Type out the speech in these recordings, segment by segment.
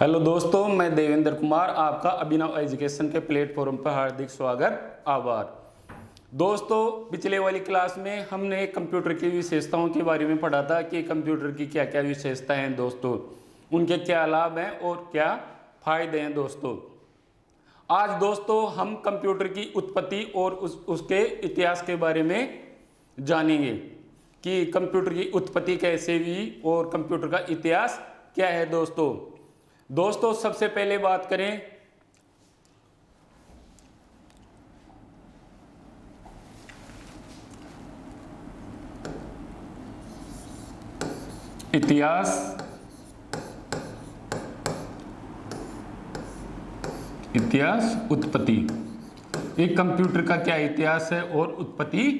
Hello दोस्तों, मैं देवेंद्र कुमार आपका अभिनव एजुकेशन के प्लेटफॉर्म पर हार्दिक स्वागत आभार। दोस्तों, पिछले वाली क्लास में हमने कंप्यूटर की विशेषताओं के बारे में पढ़ा था कि कंप्यूटर की क्या क्या विशेषताएं हैं दोस्तों, उनके क्या लाभ हैं और क्या फायदे हैं दोस्तों। आज दोस्तों हम कंप्यूटर की उत्पत्ति और उसके इतिहास के बारे में जानेंगे कि कंप्यूटर की उत्पत्ति कैसे हुई और कंप्यूटर का इतिहास क्या है दोस्तों। सबसे पहले बात करें इतिहास उत्पत्ति। एक कंप्यूटर का क्या इतिहास है और उत्पत्ति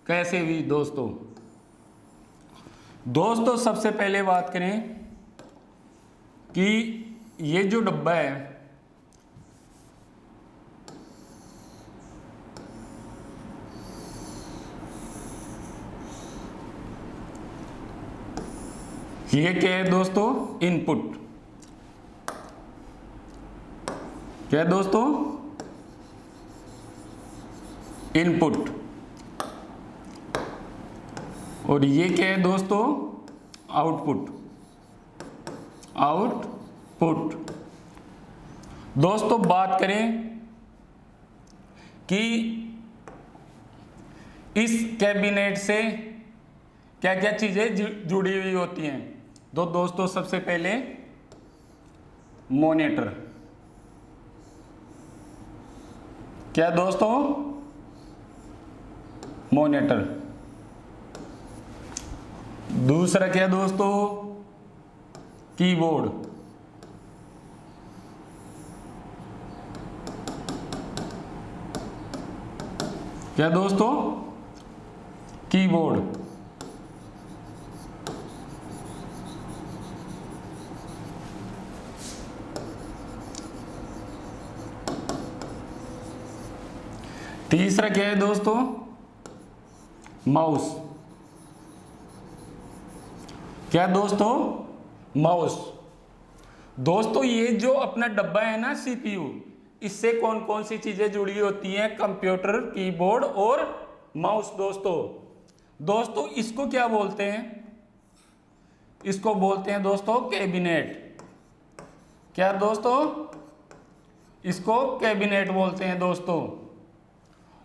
कैसे हुई दोस्तों सबसे पहले बात करें कि ये जो डब्बा है ये क्या है दोस्तों, इनपुट। क्या है दोस्तों, इनपुट। और ये क्या है दोस्तों, आउटपुट। दोस्तों बात करें कि इस कैबिनेट से क्या क्या चीजें जुड़ी हुई होती हैं। तो दोस्तों सबसे पहले मॉनिटर। क्या दोस्तों, मॉनिटर। दूसरा क्या दोस्तों, कीबोर्ड। क्या दोस्तों, कीबोर्ड। तीसरा क्या है दोस्तों, माउस। क्या दोस्तों, माउस। दोस्तों ये जो अपना डब्बा है ना सीपीयू, इससे कौन कौन सी चीजें जुड़ी होती हैं, कंप्यूटर, कीबोर्ड और माउस दोस्तों इसको क्या बोलते हैं, इसको बोलते हैं दोस्तों कैबिनेट। क्या दोस्तों, इसको कैबिनेट बोलते हैं दोस्तों।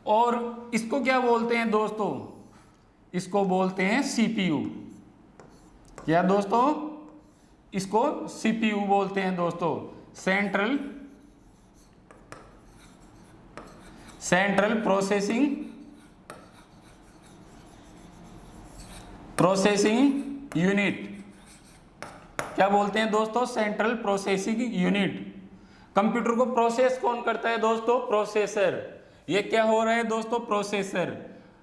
और इसको क्या बोलते हैं दोस्तों, इसको बोलते हैं सीपीयू। क्या दोस्तों, इसको सीपीयू बोलते हैं दोस्तों, सेंट्रल प्रोसेसिंग यूनिट। क्या बोलते हैं दोस्तों, सेंट्रल प्रोसेसिंग यूनिट। कंप्यूटर को प्रोसेस कौन करता है दोस्तों, प्रोसेसर। ये क्या हो रहा है दोस्तों, प्रोसेसर।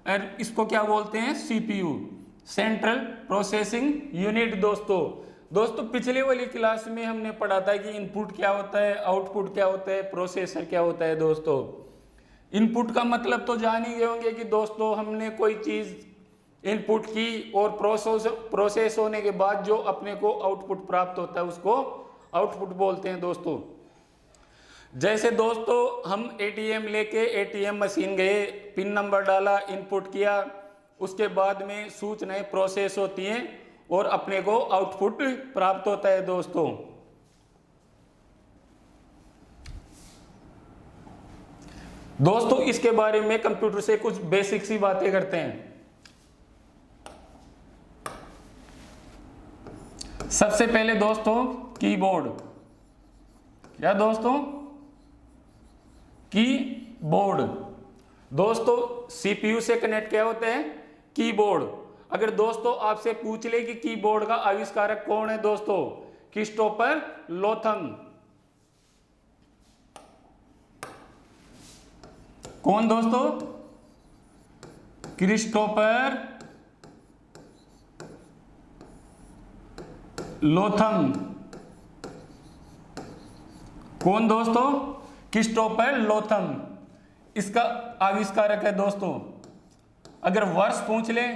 और इसको क्या बोलते हैं, सीपीयू, सेंट्रल प्रोसेसिंग यूनिट दोस्तों पिछले वाली क्लास में हमने पढ़ा था कि इनपुट क्या होता है, आउटपुट क्या होता है, प्रोसेसर क्या होता है दोस्तों। इनपुट का मतलब तो जान ही गए होंगे कि दोस्तों हमने कोई चीज इनपुट की और प्रोसेस होने के बाद जो अपने को आउटपुट प्राप्त होता है उसको आउटपुट बोलते हैं दोस्तों। जैसे दोस्तों हम एटीएम लेके एटीएम मशीन गए, पिन नंबर डाला, इनपुट किया, उसके बाद में सूचनाएं प्रोसेस होती हैं और अपने को आउटपुट प्राप्त होता है दोस्तों इसके बारे में कंप्यूटर से कुछ बेसिक सी बातें करते हैं। सबसे पहले दोस्तों कीबोर्ड। क्या दोस्तों, कीबोर्ड। दोस्तों सीपीयू से कनेक्ट क्या होता है, कीबोर्ड। अगर दोस्तों आपसे पूछ ले कि कीबोर्ड का आविष्कारक कौन है दोस्तों, क्रिस्टोफर लोथम। कौन दोस्तों, क्रिस्टोफर लोथम। कौन दोस्तों, क्रिस्टोफर लोथम इसका आविष्कारक है दोस्तों। अगर वर्ष पूछ ले,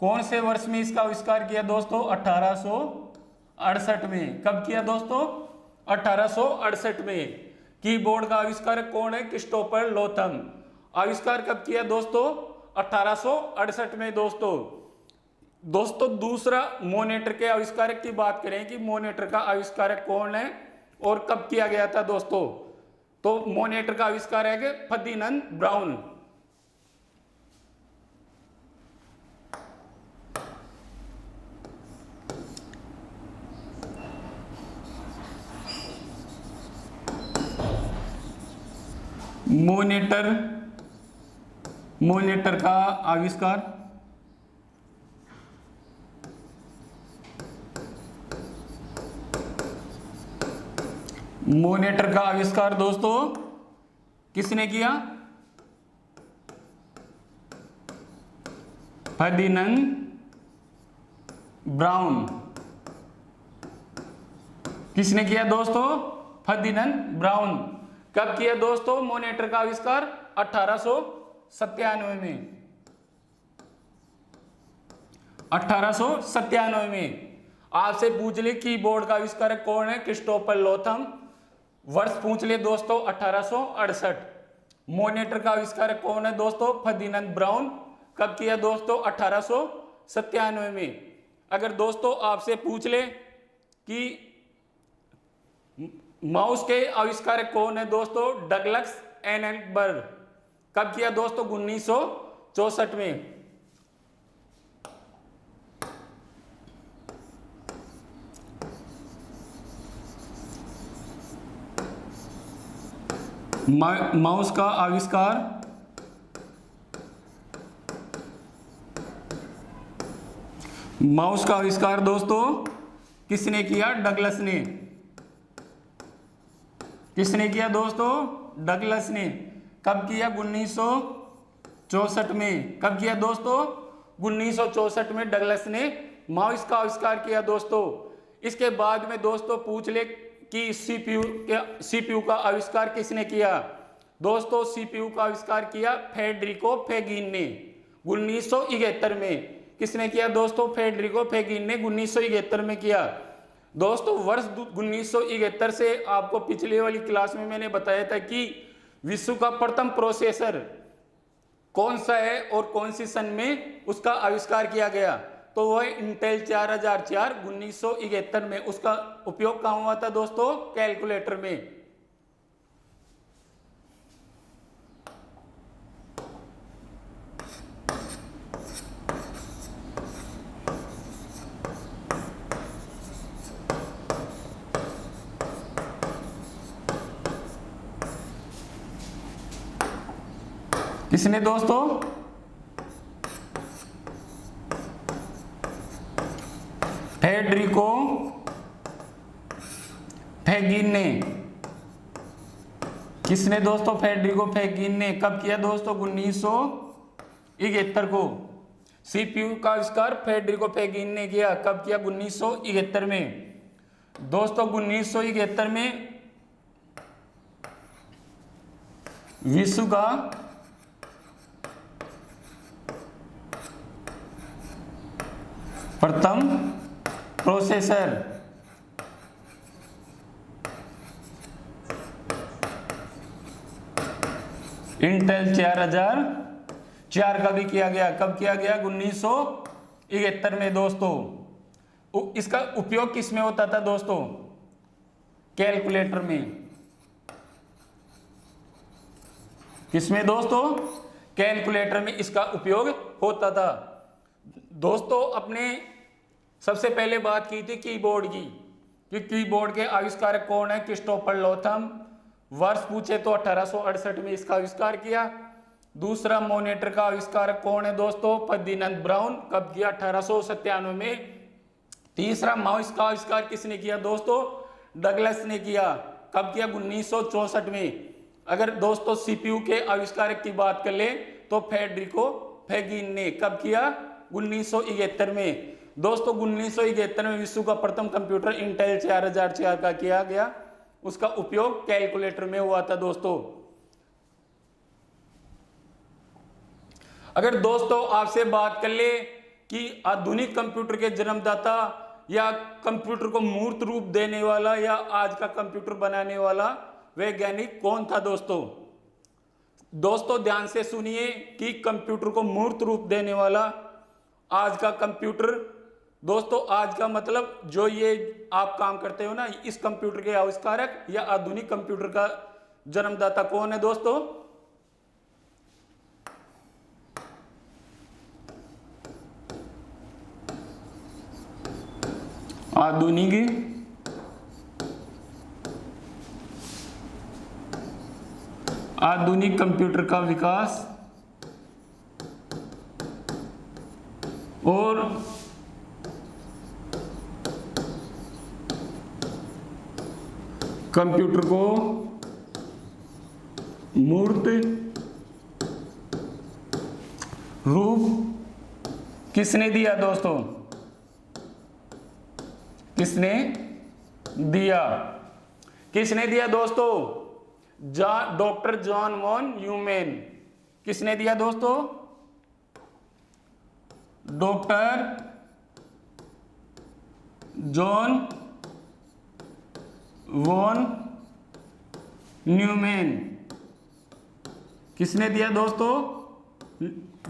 कौन से वर्ष में इसका आविष्कार किया दोस्तों, 1800 1868 में। कब किया दोस्तों? 1868 में। कीबोर्ड का आविष्कारक कौन है? Christopher Latham. आविष्कार कब किया दोस्तों? 1868 में दोस्तों। दूसरा मॉनिटर के आविष्कारक की बात करें कि मॉनिटर का आविष्कारक कौन है और कब किया गया था दोस्तों, तो मॉनिटर का आविष्कारक है फर्डिनेंड ब्राउन। मॉनिटर का आविष्कार दोस्तों किसने किया? Ferdinand brown. किसने किया दोस्तों? Ferdinand brown. कब किया दोस्तों मॉनिटर का आविष्कार? 1897 में। 1897 में। आपसे पूछ ले कीबोर्ड का आविष्कारक कौन है? Christopher Latham. वर्ष पूछ ले दोस्तों 1868। मॉनिटर का आविष्कारक कौन है दोस्तों? Ferdinand brown. कब किया दोस्तों? 1897 में। अगर दोस्तों आपसे पूछ ले कि माउस के आविष्कारक कौन है दोस्तों? डगलस एननबर्ग। कब किया दोस्तों? 1964 में। माउस का आविष्कार दोस्तों किसने किया? डगलस ने। किसने किया दोस्तों? डगलस ने। कब किया? 1964 में। कब किया दोस्तों? 1964 में डगलस ने माउस का आविष्कार किया दोस्तों। इसके बाद में दोस्तों पूछ ले कि सीपीयू का आविष्कार किसने किया? दोस्तों सीपीयू का आविष्कार किया फेडरिको फेगिन ने 1971 में। किसने किया दोस्तों? फेडरिको फेगिन ने 1971 में किया। दोस्तों वर्ष 1971 से आपको पिछले वाली क्लास में मैंने बताया था कि विश्व का प्रथम प्रोसेसर कौन सा है और कौन सी सन में उसका आविष्कार किया गया, तो वह इंटेल 4004 1971 में। उसका उपयोग कहां हुआ था दोस्तों? कैलकुलेटर में। किसने दोस्तों? फेडरिको फेगिन ने। किसने दोस्तों? फेडरिको फेगिन ने। कब किया दोस्तों? 1971 को। सीपीयू का आविष्कार फेडरिको फेगिन ने किया। कब किया? 1971 में। दोस्तों 1971 में विश्व का प्रथम प्रोसेसर इंटेल 4004 का भी किया गया। कब किया गया? 1971 में दोस्तों। इसका उपयोग किस में होता था दोस्तों? कैलकुलेटर में। किसमें दोस्तों? कैलकुलेटर में इसका उपयोग होता था दोस्तों। अपने सबसे पहले बात की थी कीबोर्ड की कि कीबोर्ड के आविष्कारक कौन है? Christopher Latham. वर्ष पूछे तो 1868 में इसका आविष्कार किया। दूसरा मॉनिटर का आविष्कारक कौन है दोस्तों? Ferdinand brown. कब किया? 1897 में। तीसरा माउस का आविष्कार किसने किया दोस्तों? डगलस ने किया। कब किया? 1964 में। अगर दोस्तों सीपीयू के आविष्कारक की बात कर ले तो फेडरिको फेगिन ने। कब किया? 1971 में। दोस्तों 1971 में विश्व का प्रथम कंप्यूटर इंटेल 4004 का किया गया। उसका उपयोग कैलकुलेटर में हुआ था दोस्तों। अगर दोस्तों आपसे बात कर ले कि आधुनिक कंप्यूटर के जन्मदाता या कंप्यूटर को मूर्त रूप देने वाला या आज का कंप्यूटर बनाने वाला वैज्ञानिक कौन था दोस्तों? दोस्तों ध्यान से सुनिए कि कंप्यूटर को मूर्त रूप देने वाला आज का कंप्यूटर, दोस्तों आज का मतलब जो ये आप काम करते हो ना, इस कंप्यूटर के आविष्कारक या आधुनिक कंप्यूटर का जन्मदाता कौन है दोस्तों? आधुनिक कंप्यूटर का विकास और कंप्यूटर को मूर्त रूप किसने दिया दोस्तों? किसने दिया? किसने दिया दोस्तों? Doctor John von Neumann. किसने दिया दोस्तों? Doctor John von Neumann. किसने दिया दोस्तों?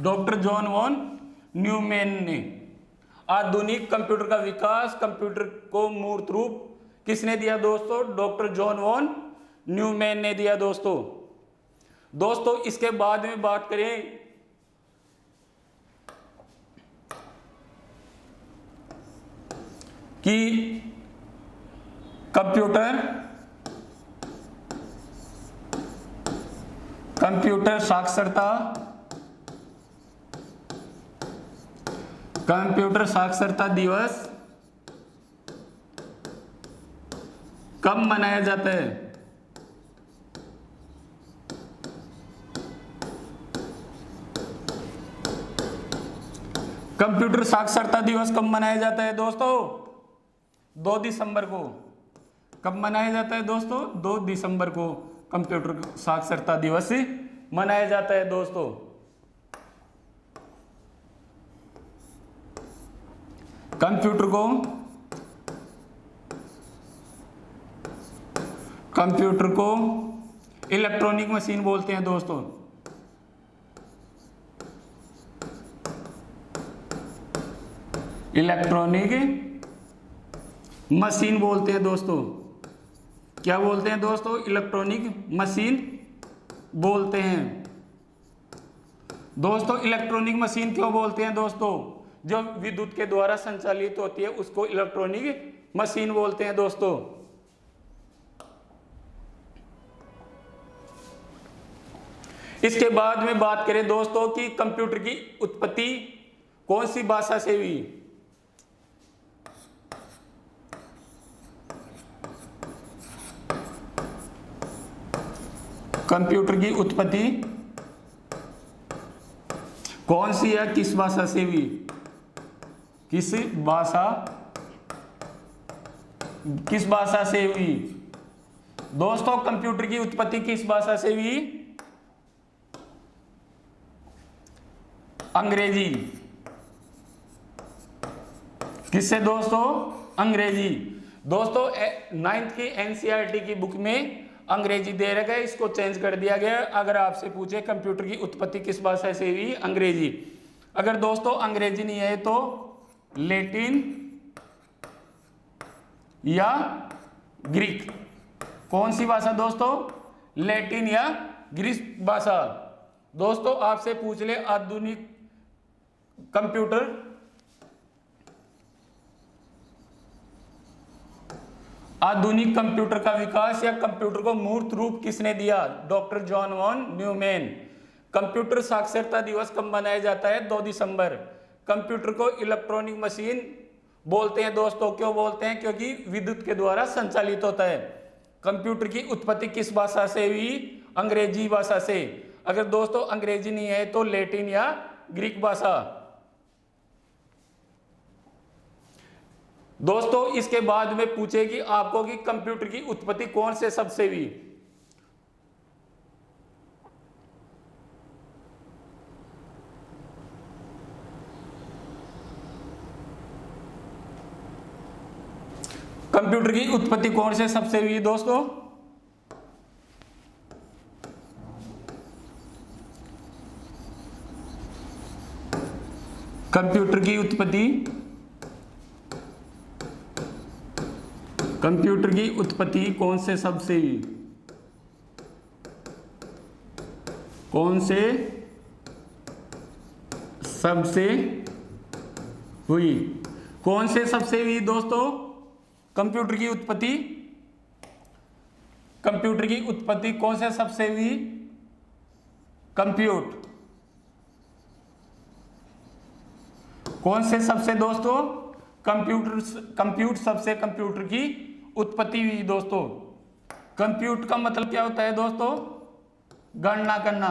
डॉक्टर जॉन वॉन न्यूमैन ने। आधुनिक कंप्यूटर का विकास, कंप्यूटर को मूर्त रूप किसने दिया दोस्तों? डॉक्टर जॉन वॉन न्यूमैन ने दिया दोस्तों। दोस्तों इसके बाद में बात करें कि कंप्यूटर साक्षरता दिवस कब मनाया जाता है? कंप्यूटर साक्षरता दिवस कब मनाया जाता है दोस्तों? 2 दिसंबर को। कब मनाया जाता है दोस्तों? 2 दिसंबर को कंप्यूटर साक्षरता दिवस मनाया जाता है दोस्तों। कंप्यूटर को इलेक्ट्रॉनिक मशीन बोलते हैं दोस्तों। इलेक्ट्रॉनिक मशीन बोलते हैं दोस्तों। क्या बोलते हैं दोस्तों? इलेक्ट्रॉनिक मशीन बोलते हैं दोस्तों। इलेक्ट्रॉनिक मशीन क्यों बोलते हैं दोस्तों? जो विद्युत के द्वारा संचालित होती है उसको इलेक्ट्रॉनिक मशीन बोलते हैं दोस्तों। इसके बाद में बात करें दोस्तों कि कंप्यूटर की उत्पत्ति कौन सी भाषा से हुई? कंप्यूटर की उत्पत्ति कौन सी है, किस भाषा से हुई? किस भाषा से हुई दोस्तों? कंप्यूटर की उत्पत्ति किस भाषा से हुई? अंग्रेजी। किससे दोस्तों? अंग्रेजी। दोस्तों 9th की एनसीईआरटी की बुक में अंग्रेजी दे रखा है, इसको चेंज कर दिया गया। अगर आपसे पूछे कंप्यूटर की उत्पत्ति किस भाषा से हुई? अंग्रेजी। अगर दोस्तों अंग्रेजी नहीं है तो लैटिन या ग्रीक। कौन सी भाषा दोस्तों? लैटिन या ग्रीक भाषा। दोस्तों आपसे पूछ ले आधुनिक कंप्यूटर का विकास या कंप्यूटर को मूर्त रूप किसने दिया? Doctor John von Neumann. Computer साक्षरता दिवस कब मनाया जाता है? 2 दिसंबर। कंप्यूटर को इलेक्ट्रॉनिक मशीन बोलते हैं दोस्तों। क्यों बोलते हैं? क्योंकि विद्युत के द्वारा संचालित होता है। कंप्यूटर की उत्पत्ति किस भाषा से हुई? अंग्रेजी भाषा से। अगर दोस्तों अंग्रेजी नहीं है तो लैटिन या ग्रीक भाषा। दोस्तों इसके बाद में पूछेगी आपको कि कंप्यूटर की उत्पत्ति कौन से शब्द से हुई? कंप्यूटर की उत्पत्ति कौन से सबसे हुई दोस्तों? कंप्यूटर की उत्पत्ति कौन से सबसे हुई? कौन से सबसे हुई? कौन से सबसे हुई दोस्तों कंप्यूटर की उत्पत्ति? कंप्यूटर की उत्पत्ति कौन से सबसे हुई? कौन से सबसे दोस्तों? कंप्यूट सबसे कंप्यूटर की उत्पत्ति हुई दोस्तों। कंप्यूट का मतलब क्या होता है दोस्तों? गणना करना।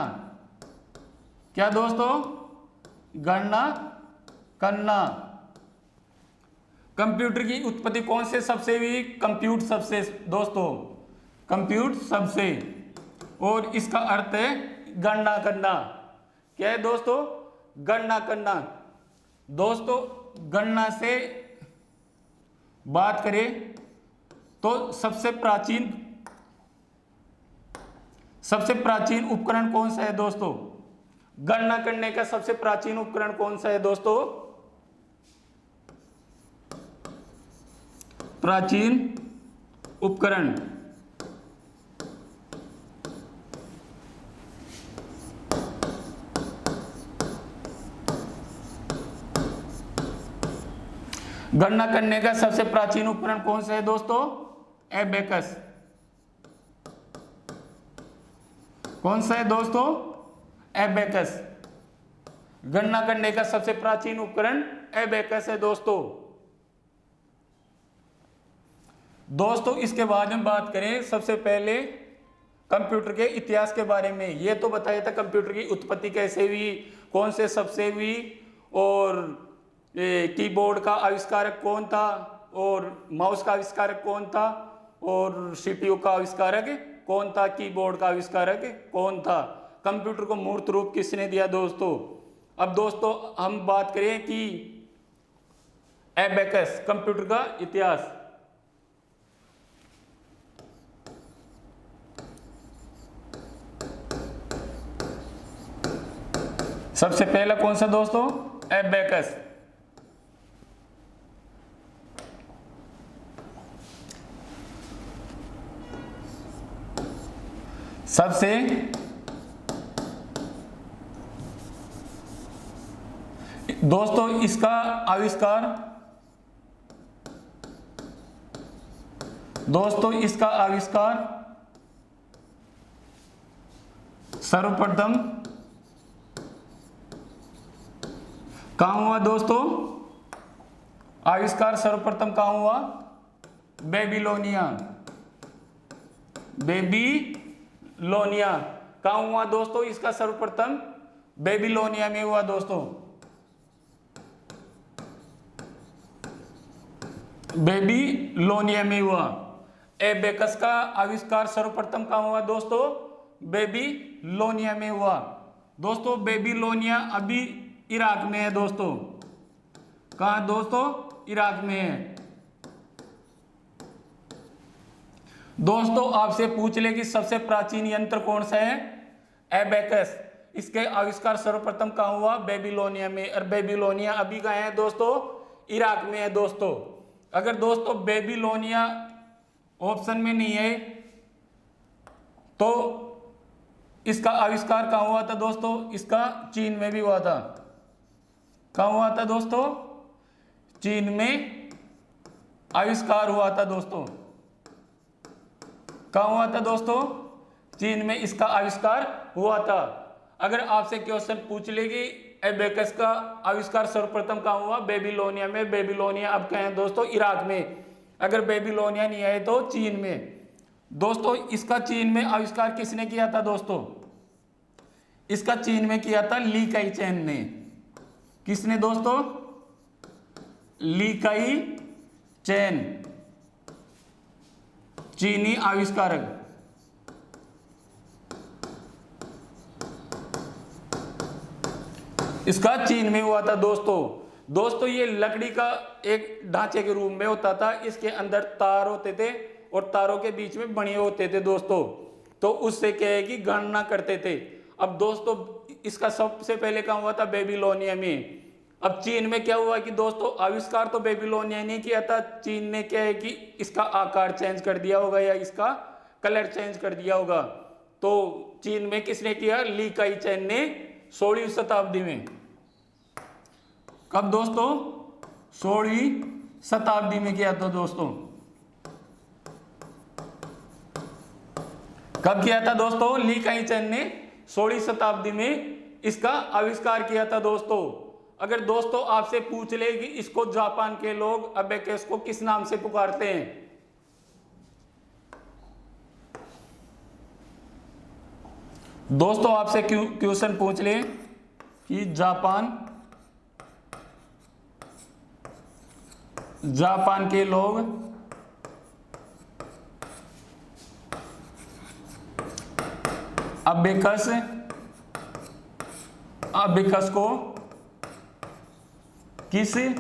क्या दोस्तों? गणना करना। कंप्यूटर की उत्पत्ति कौन से सबसे हुई? कंप्यूट सबसे दोस्तों, कंप्यूट सबसे। और इसका अर्थ है गणना करना। क्या है दोस्तों? गणना करना। दोस्तों गणना से बात करें तो सबसे प्राचीन उपकरण कौन सा है दोस्तों? गणना करने का सबसे प्राचीन उपकरण कौन सा है दोस्तों? प्राचीन उपकरण गणना करने का सबसे प्राचीन उपकरण कौन सा है दोस्तों? एबेकस। कौन सा है दोस्तों? एबेकस। गणना करने का सबसे प्राचीन उपकरण एबेकस है दोस्तों। दोस्तों इसके बाद हम बात करें सबसे पहले कंप्यूटर के इतिहास के बारे में। ये तो बताया था कंप्यूटर की उत्पत्ति कैसे हुई, कौन से सबसे हुई, और कीबोर्ड का आविष्कारक कौन था, और माउस का आविष्कारक कौन था, और सीपीयू का आविष्कारक कौन था, कीबोर्ड का आविष्कारक कौन था, कंप्यूटर को मूर्त रूप किसने दिया दोस्तों। अब दोस्तों हम बात करें कि एबेकस कंप्यूटर का इतिहास। सबसे पहला कौन सा दोस्तों? एबेकस। सबसे दोस्तों इसका आविष्कार सर्वप्रथम कहां हुआ दोस्तों? आविष्कार सर्वप्रथम कहां हुआ? बेबीलोनिया। कहां हुआ दोस्तों? इसका सर्वप्रथम बेबीलोनिया में हुआ दोस्तों। बेबीलोनिया में हुआ। एबेकस का आविष्कार सर्वप्रथम कहां हुआ दोस्तों? बेबीलोनिया में हुआ। दोस्तों बेबीलोनिया अभी इराक में है दोस्तों। कहां दोस्तों? इराक में है। दोस्तों आपसे पूछ ले कि सबसे प्राचीन यंत्र कौन सा है? एबेकस। इसके आविष्कार सर्वप्रथम कहां हुआ? बेबीलोनिया में। और बेबीलोनिया अभी कहां है दोस्तों? इराक में है दोस्तों। अगर दोस्तों बेबीलोनिया ऑप्शन में नहीं है तो इसका आविष्कार कहां हुआ था दोस्तों? इसका चीन में भी हुआ था। कहां हुआ था दोस्तों? चीन में आविष्कार हुआ था दोस्तों। कहां हुआ था दोस्तों? चीन में इसका आविष्कार हुआ था। अगर आपसे क्वेश्चन पूछ लेगी एबेकस का आविष्कार सर्वप्रथम कहां हुआ? बेबीलोनिया में। बेबीलोनिया अब कहां है दोस्तों? इराक में। अगर बेबीलोनिया नहीं है तो चीन में। दोस्तों इसका चीन में आविष्कार किसने किया था दोस्तों? इसका चीन में किया था ली काई चैन ने। किसने दोस्तों? ली काई चैन, चीनी आविष्कारक। इसका चीन में हुआ था दोस्तों। दोस्तों ये लकड़ी का एक ढांचे के रूप में होता था, इसके अंदर तार होते थे और तारों के बीच में बनिए होते थे दोस्तों। तो उससे क्या है कि गणना करते थे। अब दोस्तों इसका सबसे पहले काम हुआ था बेबीलोनिया में। अब चीन में क्या हुआ कि दोस्तों आविष्कार तो बेबीलोनिया ने किया था, चीन ने क्या है कि इसका आकार चेंज कर दिया होगा या इसका कलर चेंज कर दिया होगा। तो चीन में किसने किया? ली काई चैन ने 16वीं शताब्दी में। कब दोस्तों? 16वीं शताब्दी में किया था दोस्तों। कब किया था दोस्तों? ली काई चैन ने 16वीं शताब्दी में इसका आविष्कार किया था दोस्तों। अगर दोस्तों आपसे पूछ ले कि इसको जापान के लोग अबेकस को किस नाम से पुकारते हैं? दोस्तों आपसे क्वेश्चन पूछ ले कि जापान के लोग अबेकस को किस नाम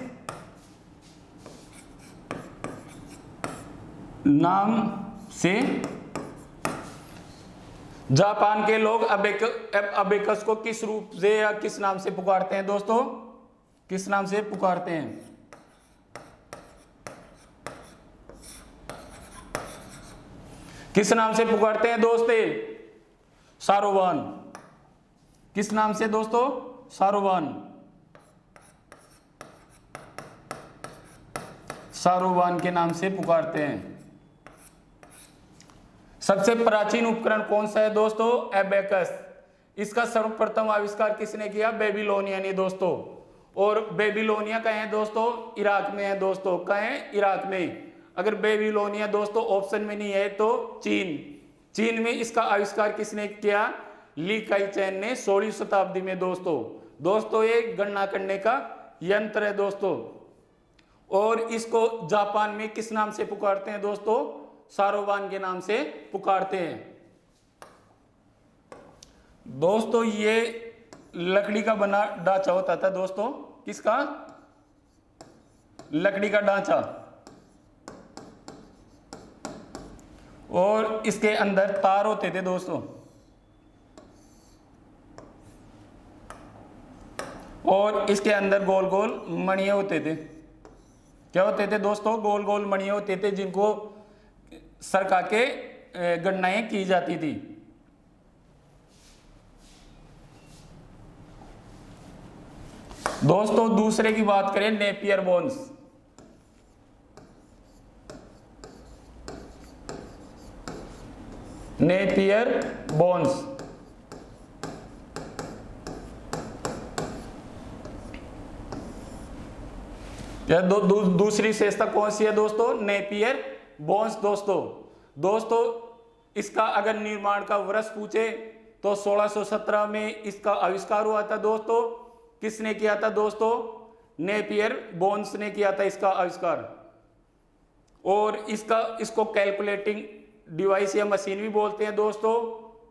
से, जापान के लोग अबेकस को किस रूप से या किस नाम से पुकारते हैं दोस्तों? किस नाम से पुकारते हैं? किस नाम से पुकारते हैं दोस्तों? सारोवान। किस नाम से दोस्तों? सारोवान। सारोवान के नाम से पुकारते हैं। सबसे प्राचीन उपकरण कौन सा है दोस्तों? एबेकस। इसका सर्वप्रथम आविष्कार किसने किया? बेबीलोनिया ने दोस्तों। और बेबीलोनिया कहाँ है दोस्तों? इराक में है दोस्तों। कहाँ है? इराक में। अगर बेबीलोनिया दोस्तों ऑप्शन में नहीं है तो चीन में इसका आविष्कार किसने किया? ली काई चैन ने 16वीं शताब्दी में दोस्तों ये गणना करने का यंत्र है दोस्तों। और इसको जापान में किस नाम से पुकारते हैं दोस्तों? सारोवान के नाम से पुकारते हैं दोस्तों। ये लकड़ी का बना ढांचा होता था दोस्तों। किसका? लकड़ी का ढांचा। और इसके अंदर तार होते थे दोस्तों। और इसके अंदर गोल गोल मणिये होते थे। क्या होते थे दोस्तों? गोल गोल मणिये होते थे जिनको सरका के गणनाएं की जाती थी। दोस्तों दूसरे की बात करें, नेपियर बोन्स। नेपियर बोन्स दूसरी विशेषता कौन सी है दोस्तों? नेपियर बोन्स दोस्तों इसका अगर निर्माण का वर्ष पूछे तो 1617 में इसका आविष्कार हुआ था दोस्तों। किसने किया था दोस्तों? नेपियर बोन्स ने किया था इसका आविष्कार। और इसको कैलकुलेटिंग डिवाइस या मशीन भी बोलते हैं दोस्तों।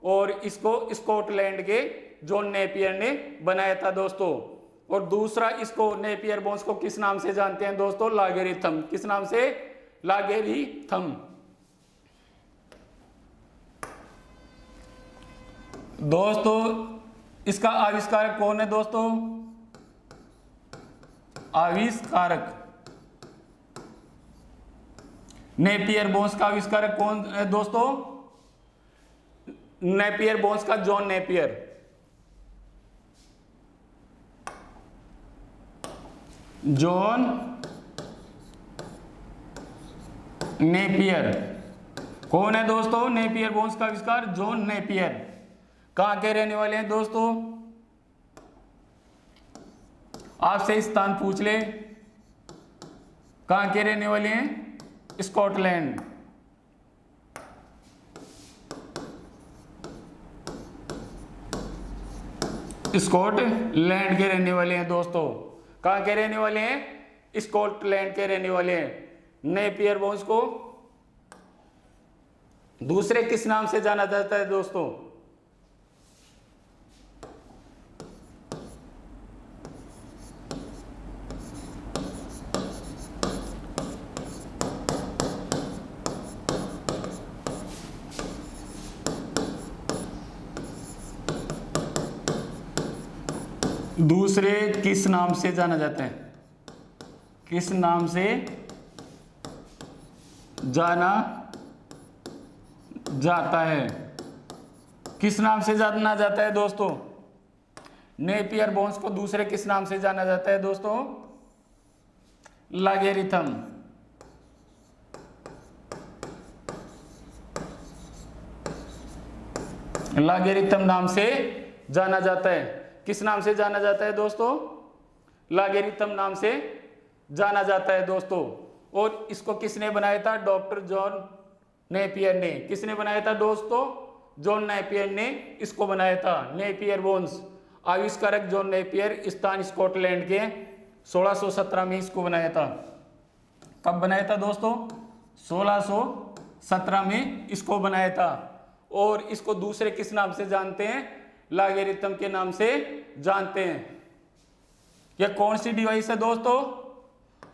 और इसको स्कॉटलैंड के जॉन नेपियर ने बनाया था दोस्तों। और दूसरा इसको नेपियर बोन्स को किस नाम से जानते हैं दोस्तों? लॉगरिथम। किस नाम से? लॉगरिथम। दोस्तों इसका आविष्कारक कौन है दोस्तों? आविष्कारक नेपियर बोन्स का आविष्कारक कौन है दोस्तों? नेपियर बोन्स का जॉन नेपियर। जॉन नेपियर कौन है दोस्तों? नेपियर बोन्स का आविष्कार जॉन नेपियर। कहां के रहने वाले हैं दोस्तों? आपसे स्थान पूछ ले, कहां के रहने वाले हैं? स्कॉटलैंड। स्कॉटलैंड के रहने वाले हैं दोस्तों। कहां के रहने वाले हैं? स्कॉटलैंड के रहने वाले हैं। नेपियर बोन्स को दूसरे किस नाम से जाना जाता है दोस्तों? दूसरे किस नाम से जाना जाता है? किस नाम से जाना जाता है? किस नाम से जाना जाता है दोस्तों? नेपियर बोन्स को दूसरे किस नाम से जाना जाता है दोस्तों? लॉगरिथम। लॉगरिथम नाम से जाना जाता है। किस नाम से जाना जाता है दोस्तों? लॉगरिथम नाम से जाना जाता है दोस्तों। और इसको किसने बनाया था? डॉक्टर जॉन नेपियर ने। किसने बनाया था दोस्तों? जॉन नेपियर ने इसको बनाया था। नेपियर बोन्स आविष्कारक जॉन नेपियर, स्थान स्कॉटलैंड के, 1617 में इसको बनाया था। कब बनाया था दोस्तों? 1617 में इसको बनाया था। और इसको दूसरे किस नाम से जानते हैं? लॉगरिथम के नाम से जानते हैं। यह कौन सी डिवाइस है दोस्तों?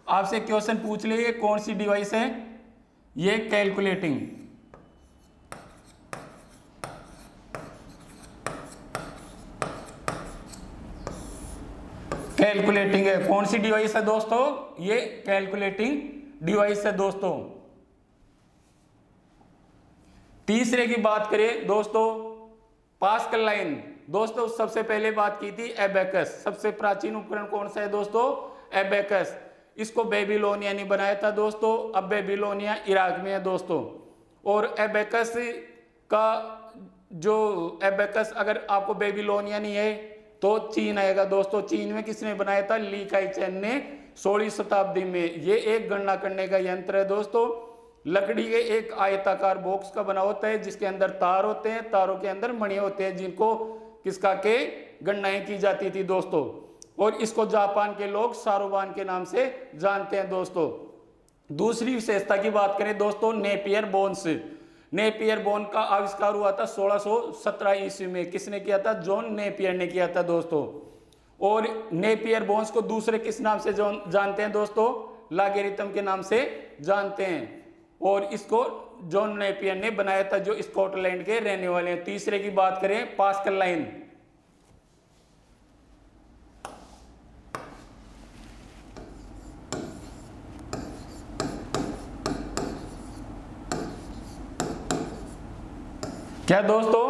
आपसे क्वेश्चन पूछ ले, ये कौन सी डिवाइस है? ये कैलकुलेटिंग है। कौन सी डिवाइस है दोस्तों? ये कैलकुलेटिंग डिवाइस है दोस्तों। तीसरे की बात करें दोस्तों, पास्कल लाइन। दोस्तों सबसे पहले बात की थी एबेकस। सबसे प्राचीन उपकरण कौन सा है दोस्तों? एबेकस। इसको बेबीलोनिया ने बनाया था दोस्तों। अब बेबीलोनिया इराक में है दोस्तों। और एबेकस का जो एबेकस, अगर आपको बेबीलोनिया नहीं है तो चीन आएगा दोस्तों। चीन में किसने बनाया था? ली काई चैन ने 16वीं शताब्दी में। ये एक गणना करने का यंत्र है दोस्तों। लकड़ी के एक आयताकार बॉक्स का बना होता है, जिसके अंदर तार होते हैं, तारों के अंदर मणि होते हैं, जिनको किसका के गणनाएं की जाती थी दोस्तों। और इसको जापान के लोग सारोबान के नाम से जानते हैं दोस्तों। दूसरी विशेषता की बात करें दोस्तों, नेपियर बोन्स। नेपियर बोन का आविष्कार हुआ था 1617 ईस्वी में। किसने किया था? जॉन नेपियर ने किया था दोस्तों। और नेपियर बोन्स को दूसरे किस नाम से जानते हैं दोस्तों? लॉगरिथम के नाम से जानते हैं। और इसको जॉन नेपियर ने बनाया था, जो स्कॉटलैंड के रहने वाले हैं। तीसरे की बात करें, पास्कल लाइन। क्या दोस्तों?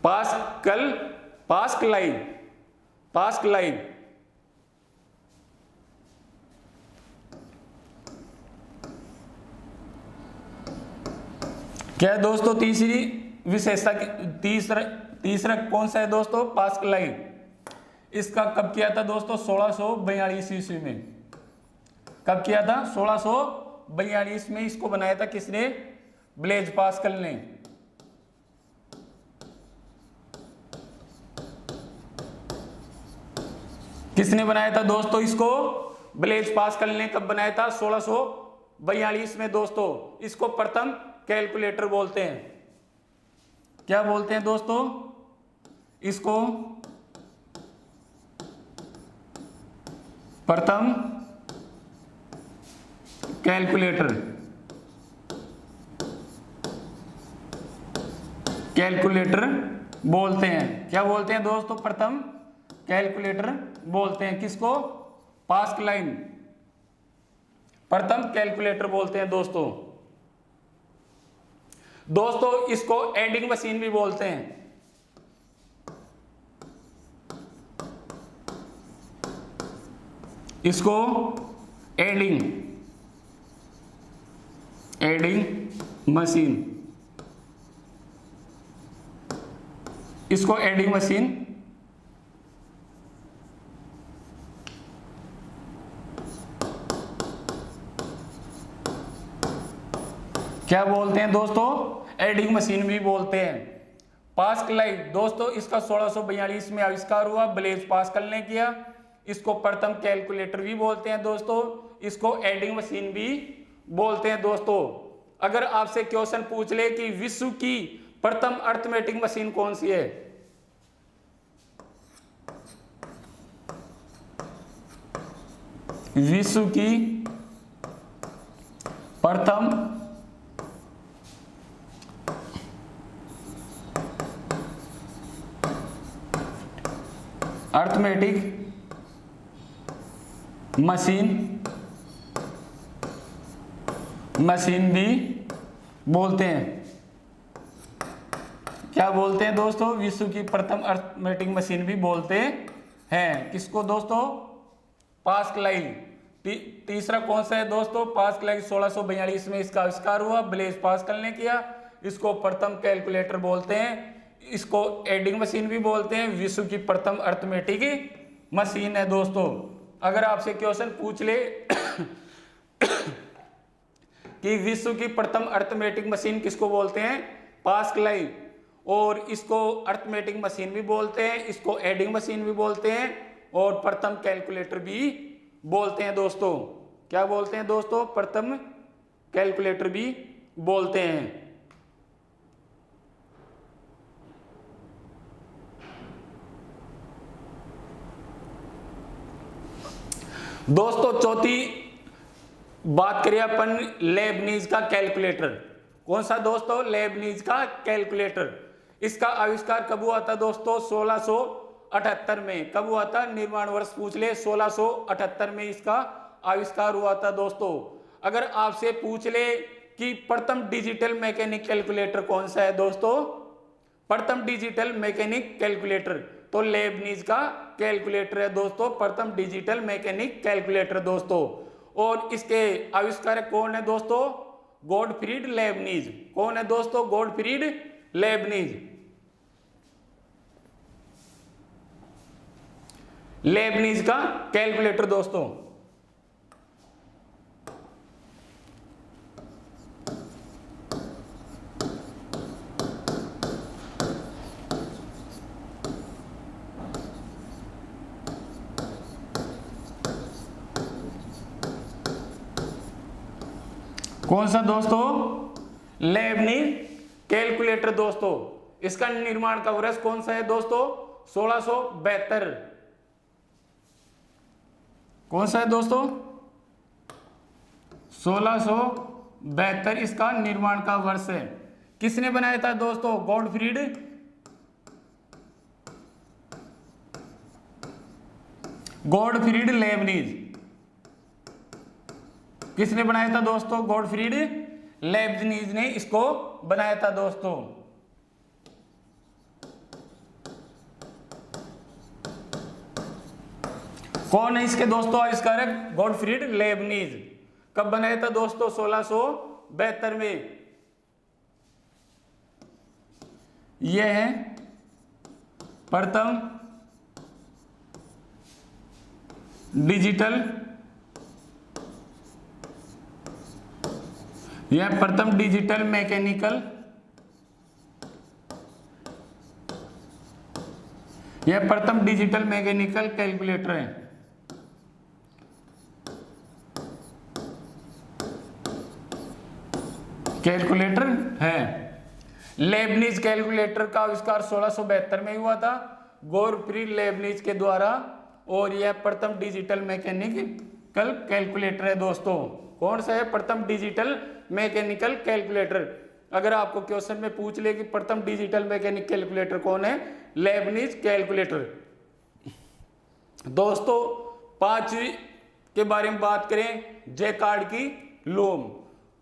Pascal line. क्या है दोस्तों? तीसरी विशेषता तीसरा कौन सा है दोस्तों? Pascal line. इसका कब किया था दोस्तों? 1642 ईस्वी में। कब किया था? 1642 में इसको बनाया था। किसने? ब्लेज पास्कल ने। किसने बनाया था दोस्तों इसको? ब्लेज पास्कल ने। कब बनाया था? 1642 में दोस्तों। इसको प्रथम कैलकुलेटर बोलते हैं। क्या बोलते हैं दोस्तों? इसको प्रथम कैलकुलेटर बोलते हैं। क्या बोलते हैं दोस्तों? प्रथम कैलकुलेटर बोलते हैं। किसको? पास्कल लाइन प्रथम कैलकुलेटर बोलते हैं दोस्तों। दोस्तों इसको एडिंग मशीन भी बोलते हैं। इसको एडिंग मशीन, इसको एडिंग मशीन क्या बोलते हैं दोस्तों? एडिंग मशीन भी बोलते हैं। पास्कल लाइन दोस्तों, इसका 1642 में आविष्कार हुआ, ब्लेज पास्कल ने किया। इसको प्रथम कैलकुलेटर भी बोलते हैं दोस्तों। इसको एडिंग मशीन भी बोलते हैं दोस्तों। अगर आपसे क्वेश्चन पूछ ले कि विश्व की प्रथम अर्थमेटिक मशीन कौन सी है? विश्व की प्रथम अर्थमेटिक मशीन भी बोलते हैं। क्या बोलते हैं दोस्तों? विश्व की प्रथम अर्थमेटिक मशीन भी बोलते हैं। किसको दोस्तों? पास्कल। तीसरा कौन सा है दोस्तों? पास्कल। 1642 में इसका आविष्कार हुआ, ब्लेज पास्कल ने किया। इसको प्रथम कैलकुलेटर बोलते हैं। इसको एडिंग मशीन भी बोलते हैं। विश्व की प्रथम अर्थमेटिक मशीन है दोस्तों। अगर आपसे क्वेश्चन पूछ ले कि विश्व की प्रथम अर्थमेटिक मशीन किसको बोलते हैं? पास्कल। और इसको अर्थमेटिक मशीन भी बोलते हैं, इसको एडिंग मशीन भी बोलते हैं, और प्रथम कैलकुलेटर भी बोलते हैं दोस्तों। क्या बोलते हैं दोस्तों? प्रथम कैलकुलेटर भी बोलते हैं। दोस्तों चौथी बात करिए अपन लेबनीज का कैलकुलेटर। कौन सा दोस्तों? लेबनीज का कैलकुलेटर। इसका आविष्कार कब हुआ था दोस्तों? 1678 में। कब हुआ था? निर्माण वर्ष पूछ ले। 1678 में इसका आविष्कार हुआ था दोस्तों। अगर आपसे पूछ ले कि प्रथम डिजिटल मैकेनिक कैलकुलेटर कौन सा है दोस्तों? प्रथम डिजिटल मैकेनिक कैलकुलेटर तो लेबनीज का कैलकुलेटर है दोस्तों। प्रथम डिजिटल मैकेनिक कैलकुलेटर दोस्तों। और इसके आविष्कारक कौन है दोस्तों? Gottfried Lebanese. कौन है दोस्तों? Gottfried Lebanese. लेबनीज का कैलकुलेटर दोस्तों। कौन सा दोस्तों? लेबनीज कैलकुलेटर दोस्तों। इसका निर्माण का वर्ष कौन सा है दोस्तों? 1672। कौन सा है दोस्तों? 1672 इसका निर्माण का वर्ष है। किसने बनाया था दोस्तों? Gottfried Lebanese. किसने बनाया था दोस्तों? गॉडफ्रीड लेबनीज ने इसको बनाया था दोस्तों। कौन है इसके दोस्तों आविष्कारक? Gottfried Lebanese. कब बनाया था दोस्तों? 1672 में। यह है प्रथम डिजिटल मैकेनिकल कैलकुलेटर है। लेबनीज कैलकुलेटर का आविष्कार 1672 में हुआ था गॉडफ्रीड लेबनीज के द्वारा, और यह प्रथम डिजिटल मैकेनिकल कैलकुलेटर है दोस्तों। कौन सा है? प्रथम डिजिटल मैकेनिकल कैलकुलेटर। अगर आपको क्वेश्चन में पूछ ले कि प्रथम डिजिटल मैकेनिकल कैलकुलेटर कौन है? Lebanese calculator. दोस्तों पांचवी के बारे में बात करें, जैकार्ड की लूम।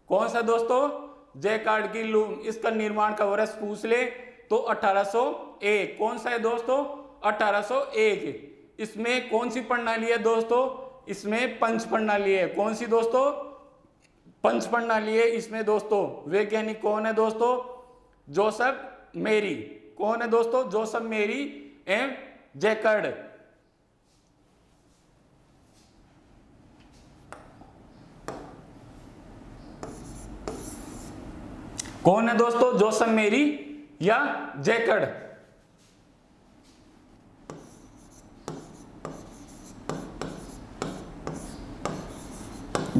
कौन सा दोस्तों? जैकार्ड की लूम। इसका निर्माण का वर्ष पूछ ले तो 1801। कौन सा है दोस्तों? 1801। इसमें कौन सी प्रणाली है दोस्तों? इसमें पंच प्रणाली है। कौन सी दोस्तों? पंच प्रणाली है इसमें दोस्तों। वैज्ञानिक कौन है दोस्तों? जोसेफ मेरी। कौन है दोस्तों? जोसेफ मेरी एवं जैकार्ड। कौन है दोस्तों? जोसेफ मेरी या जैकार्ड।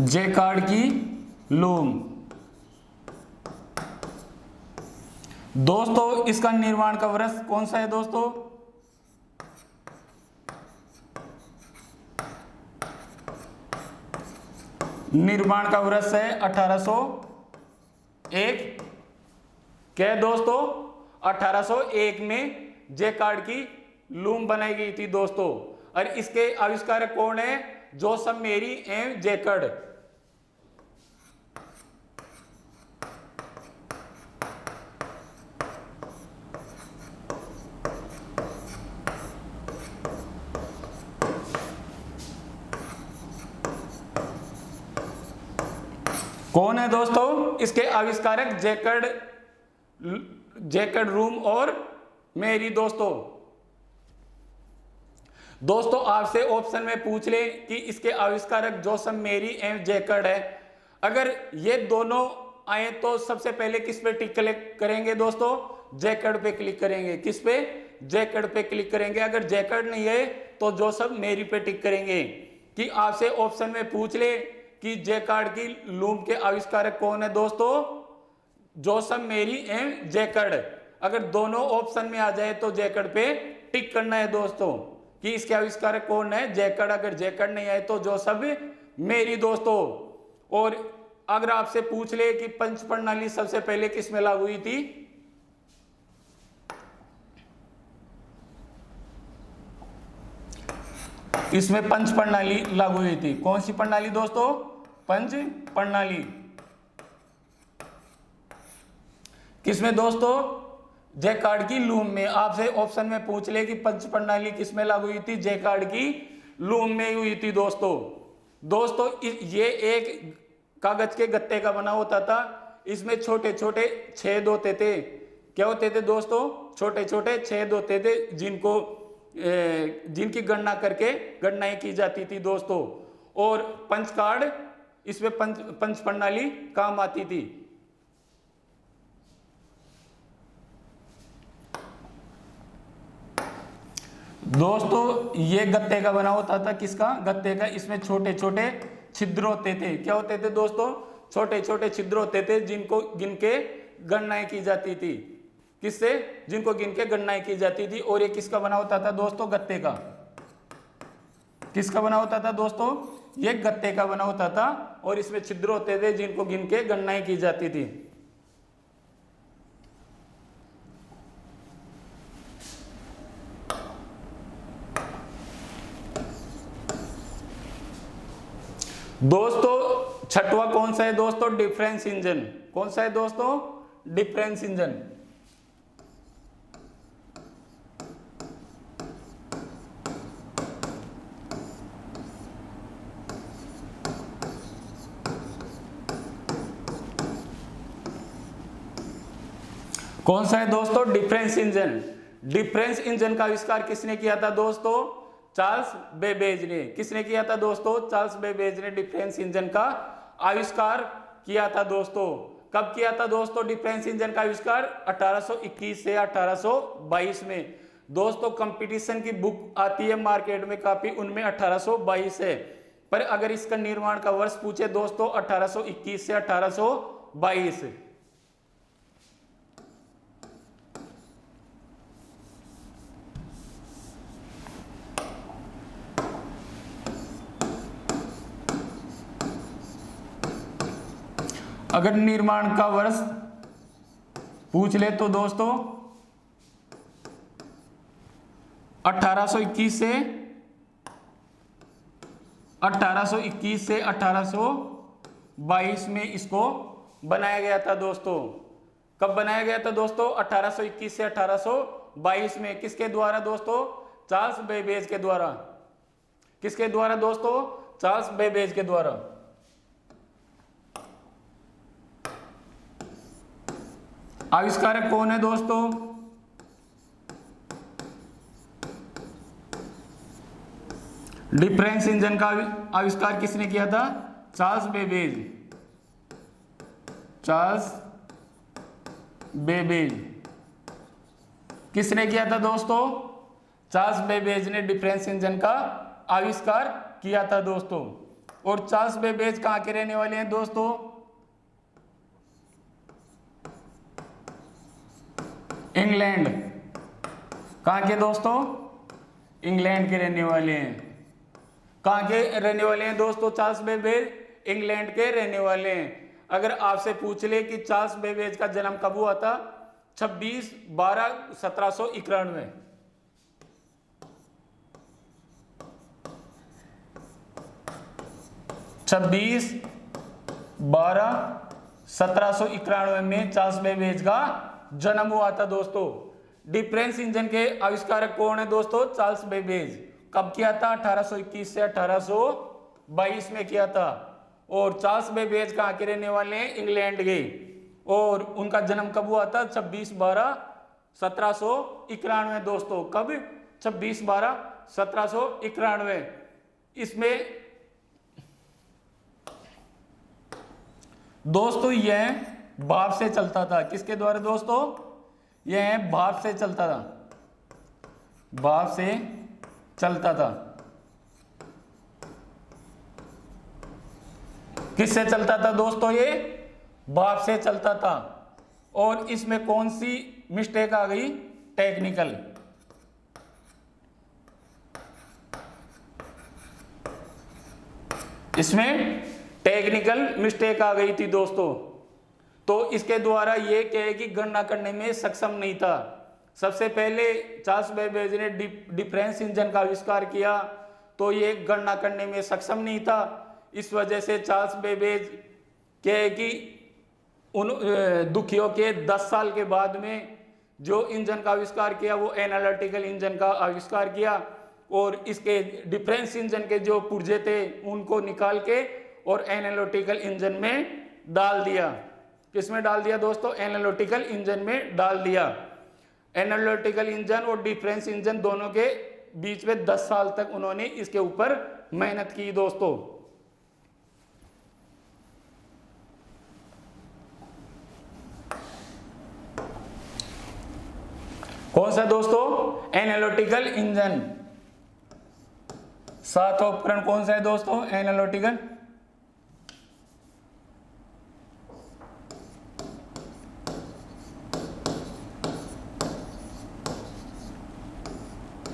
जैकार्ड की लूम। दोस्तों इसका निर्माण का वर्ष कौन सा है दोस्तों? निर्माण का वर्ष है 1801। क्या दोस्तों? 1801 में जैकार्ड की लूम बनाई गई थी दोस्तों। और इसके आविष्कारक कौन है? जोसेफ मेरी एवं जैकब। कौन है दोस्तों इसके आविष्कारक? जैकब रूम और मेरी। दोस्तों आपसे ऑप्शन में पूछ ले कि इसके आविष्कारक जोसेफ मेरी एवं जैकब है। अगर ये दोनों आए तो सबसे पहले किस पे टिक क्लिक करेंगे दोस्तों? जैकब पे क्लिक करेंगे। किस पे? जैकब पे क्लिक करेंगे। अगर जैकब नहीं है तो जोसेफ मेरी पे टिक करेंगे। कि आपसे ऑप्शन में पूछ ले कि जैकब की लूम के आविष्कारक कौन है दोस्तों? जोसेफ मेरी एवं जैकब। अगर दोनों ऑप्शन में आ जाए तो जैकब पे टिक करना है दोस्तों कि इसके आविष्कारक कौन है? जैकब। अगर जैकब नहीं आए तो जोसेफ मेरी दोस्तों। और अगर आपसे पूछ ले कि पंच प्रणाली सबसे पहले किस में लागू हुई थी? इसमें पंच प्रणाली लागू हुई थी। कौन सी प्रणाली दोस्तों? पंच प्रणाली। किसमें दोस्तों? जैकब की लूम में। आपसे ऑप्शन में पूछ ले कि पंच प्रणाली किसमें लागू हुई थी? जैकब की लूम में हुई थी दोस्तों ये एक कागज के गत्ते का बना होता था। इसमें छोटे छोटे छेद होते थे। क्या होते थे दोस्तों? छोटे छोटे छेद होते थे जिनकी गणना करके गणनाएं की जाती थी दोस्तों। और पंच कार्ड इसमें पंच प्रणाली काम आती थी। दोस्तों ये गत्ते का बना होता था। किसका? गत्ते का। इसमें छोटे छोटे छिद्र होते थे। क्या होते थे दोस्तों? छोटे छोटे छिद्र होते थे जिनको गिन के गणनाएं की जाती थी। किससे? जिनको गिन के गणनाएं की जाती थी। और ये किसका बना होता था दोस्तों? गत्ते का। किसका बना होता था दोस्तों? ये गत्ते का बना होता था। और इसमें छिद्र होते थे जिनको गिन के गणनाएं की जाती थी। दोस्तों छठवां कौन सा है दोस्तों? Difference engine. कौन सा है दोस्तों? Difference engine. कौन सा है दोस्तों? Difference engine. डिफरेंस इंजन का आविष्कार किसने किया था दोस्तों? चार्ल्स बेबेज ने। किसने किया था दोस्तों? चार्ल्स बेबेज ने डिफरेंस इंजन का आविष्कार किया था दोस्तों। कब किया था दोस्तों डिफरेंस इंजन का आविष्कार? 1821 से 1822 में। दोस्तों कंपटीशन की बुक आती है मार्केट में काफी, उनमें 1822 है। पर अगर इसका निर्माण का वर्ष पूछे दोस्तों 1821 से 1822। अगर निर्माण का वर्ष पूछ ले तो दोस्तों 1821 से 1822 में इसको बनाया गया था दोस्तों। कब बनाया गया था दोस्तों? 1821 से 1822 में। किसके द्वारा दोस्तों? चार्ल्स बेबेज के द्वारा। किसके द्वारा दोस्तों? चार्ल्स बेबेज के द्वारा। आविष्कारक कौन है दोस्तों? डिफरेंस इंजन का आविष्कार किसने किया था? Charles Babbage. Charles Babbage. किसने किया था दोस्तों? चार्ल्स बेबेज ने डिफरेंस इंजन का आविष्कार किया था दोस्तों। और चार्ल्स बेबेज कहां के रहने वाले हैं दोस्तों? इंग्लैंड। कहां के दोस्तों? इंग्लैंड के रहने वाले हैं। कहां के रहने वाले हैं दोस्तों चार्ल्स बेबेज? इंग्लैंड के रहने वाले हैं। अगर आपसे पूछ ले कि चार्ल्स बेबेज का जन्म कब हुआ था? 26/12/1791। 26/12/1791 में चार्ल्स बेबेज का जन्म हुआ था दोस्तों। डिफरेंस इंजन के आविष्कारक कौन है दोस्तों? Charles Babbage. कब किया था? 1821 से 1822 में किया था। और चार्ल्स बेबेज कहाँ के रहने वाले हैं? इंग्लैंड के। और उनका जन्म कब हुआ था? 26/12/1791 दोस्तों। कब? 26/12/1791। इसमें दोस्तों यह भाप से चलता था। किसके द्वारा दोस्तों? यह भाप से चलता था, भाप से चलता था। किससे चलता था दोस्तों? ये भाप से चलता था। और इसमें कौन सी मिस्टेक आ गई? टेक्निकल। इसमें टेक्निकल मिस्टेक आ गई थी दोस्तों। तो इसके द्वारा ये कहे कि गणना करने में सक्षम नहीं था। सबसे पहले चार्ल्स बेबेज ने डिफरेंस इंजन का आविष्कार किया, तो ये गणना करने में सक्षम नहीं था। इस वजह से चार्ल्स बेबेज कहे कि उन दुखियों के 10 साल के बाद में जो इंजन का आविष्कार किया वो एनालिटिकल इंजन का आविष्कार किया। और इसके डिफरेंस इंजन के जो पुर्जे थे उनको निकाल के और एनालिटिकल इंजन में डाल दिया। किसमें डाल दिया दोस्तों? एनालिटिकल इंजन में डाल दिया। एनालिटिकल इंजन और डिफरेंस इंजन दोनों के बीच में 10 साल तक उन्होंने इसके ऊपर मेहनत की दोस्तों। कौन सा दोस्तों? Analytical engine. सातवां उपकरण कौन सा है दोस्तों? एनालिटिकल।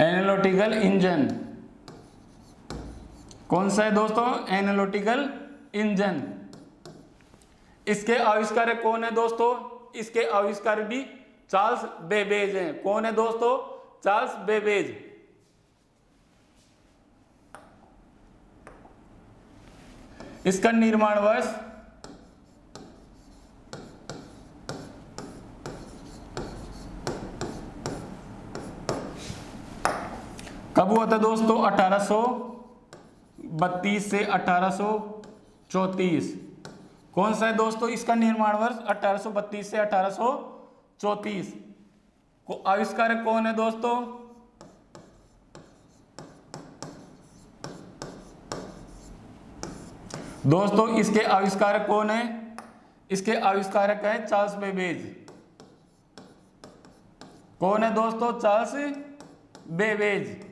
एनालिटिकल इंजन कौन सा है दोस्तों? Analytical engine. इसके आविष्कारक कौन है दोस्तों? इसके आविष्कारक भी चार्ल्स बेबेज हैं। कौन है दोस्तों? Charles Babbage. इसका निर्माण वर्ष कब हुआ था दोस्तों? 1832 से 1834। कौन सा है दोस्तों इसका निर्माण वर्ष? 1832 से 1834। को आविष्कारक कौन है दोस्तों? दोस्तों इसके आविष्कारक कौन है? इसके आविष्कारक है चार्ल्स बेबेज। कौन है दोस्तों? Charles Babbage.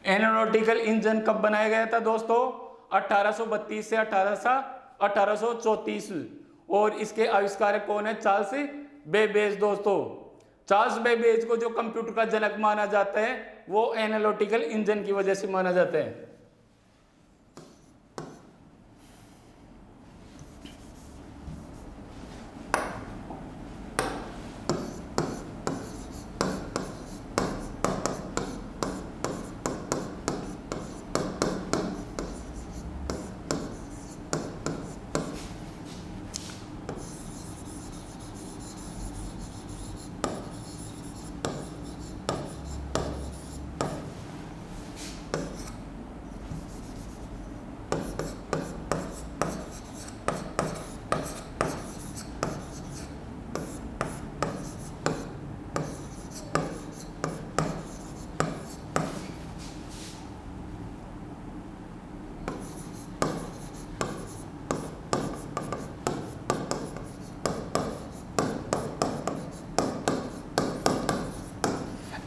एनालिटिकल इंजन कब बनाया गया था दोस्तों? 1832 से 1834। और इसके आविष्कारक कौन है? चार्ल्स बेबेज दोस्तों। चार्ल्स बेबेज को जो कंप्यूटर का जनक माना जाता है वो एनालिटिकल इंजन की वजह से माना जाता है।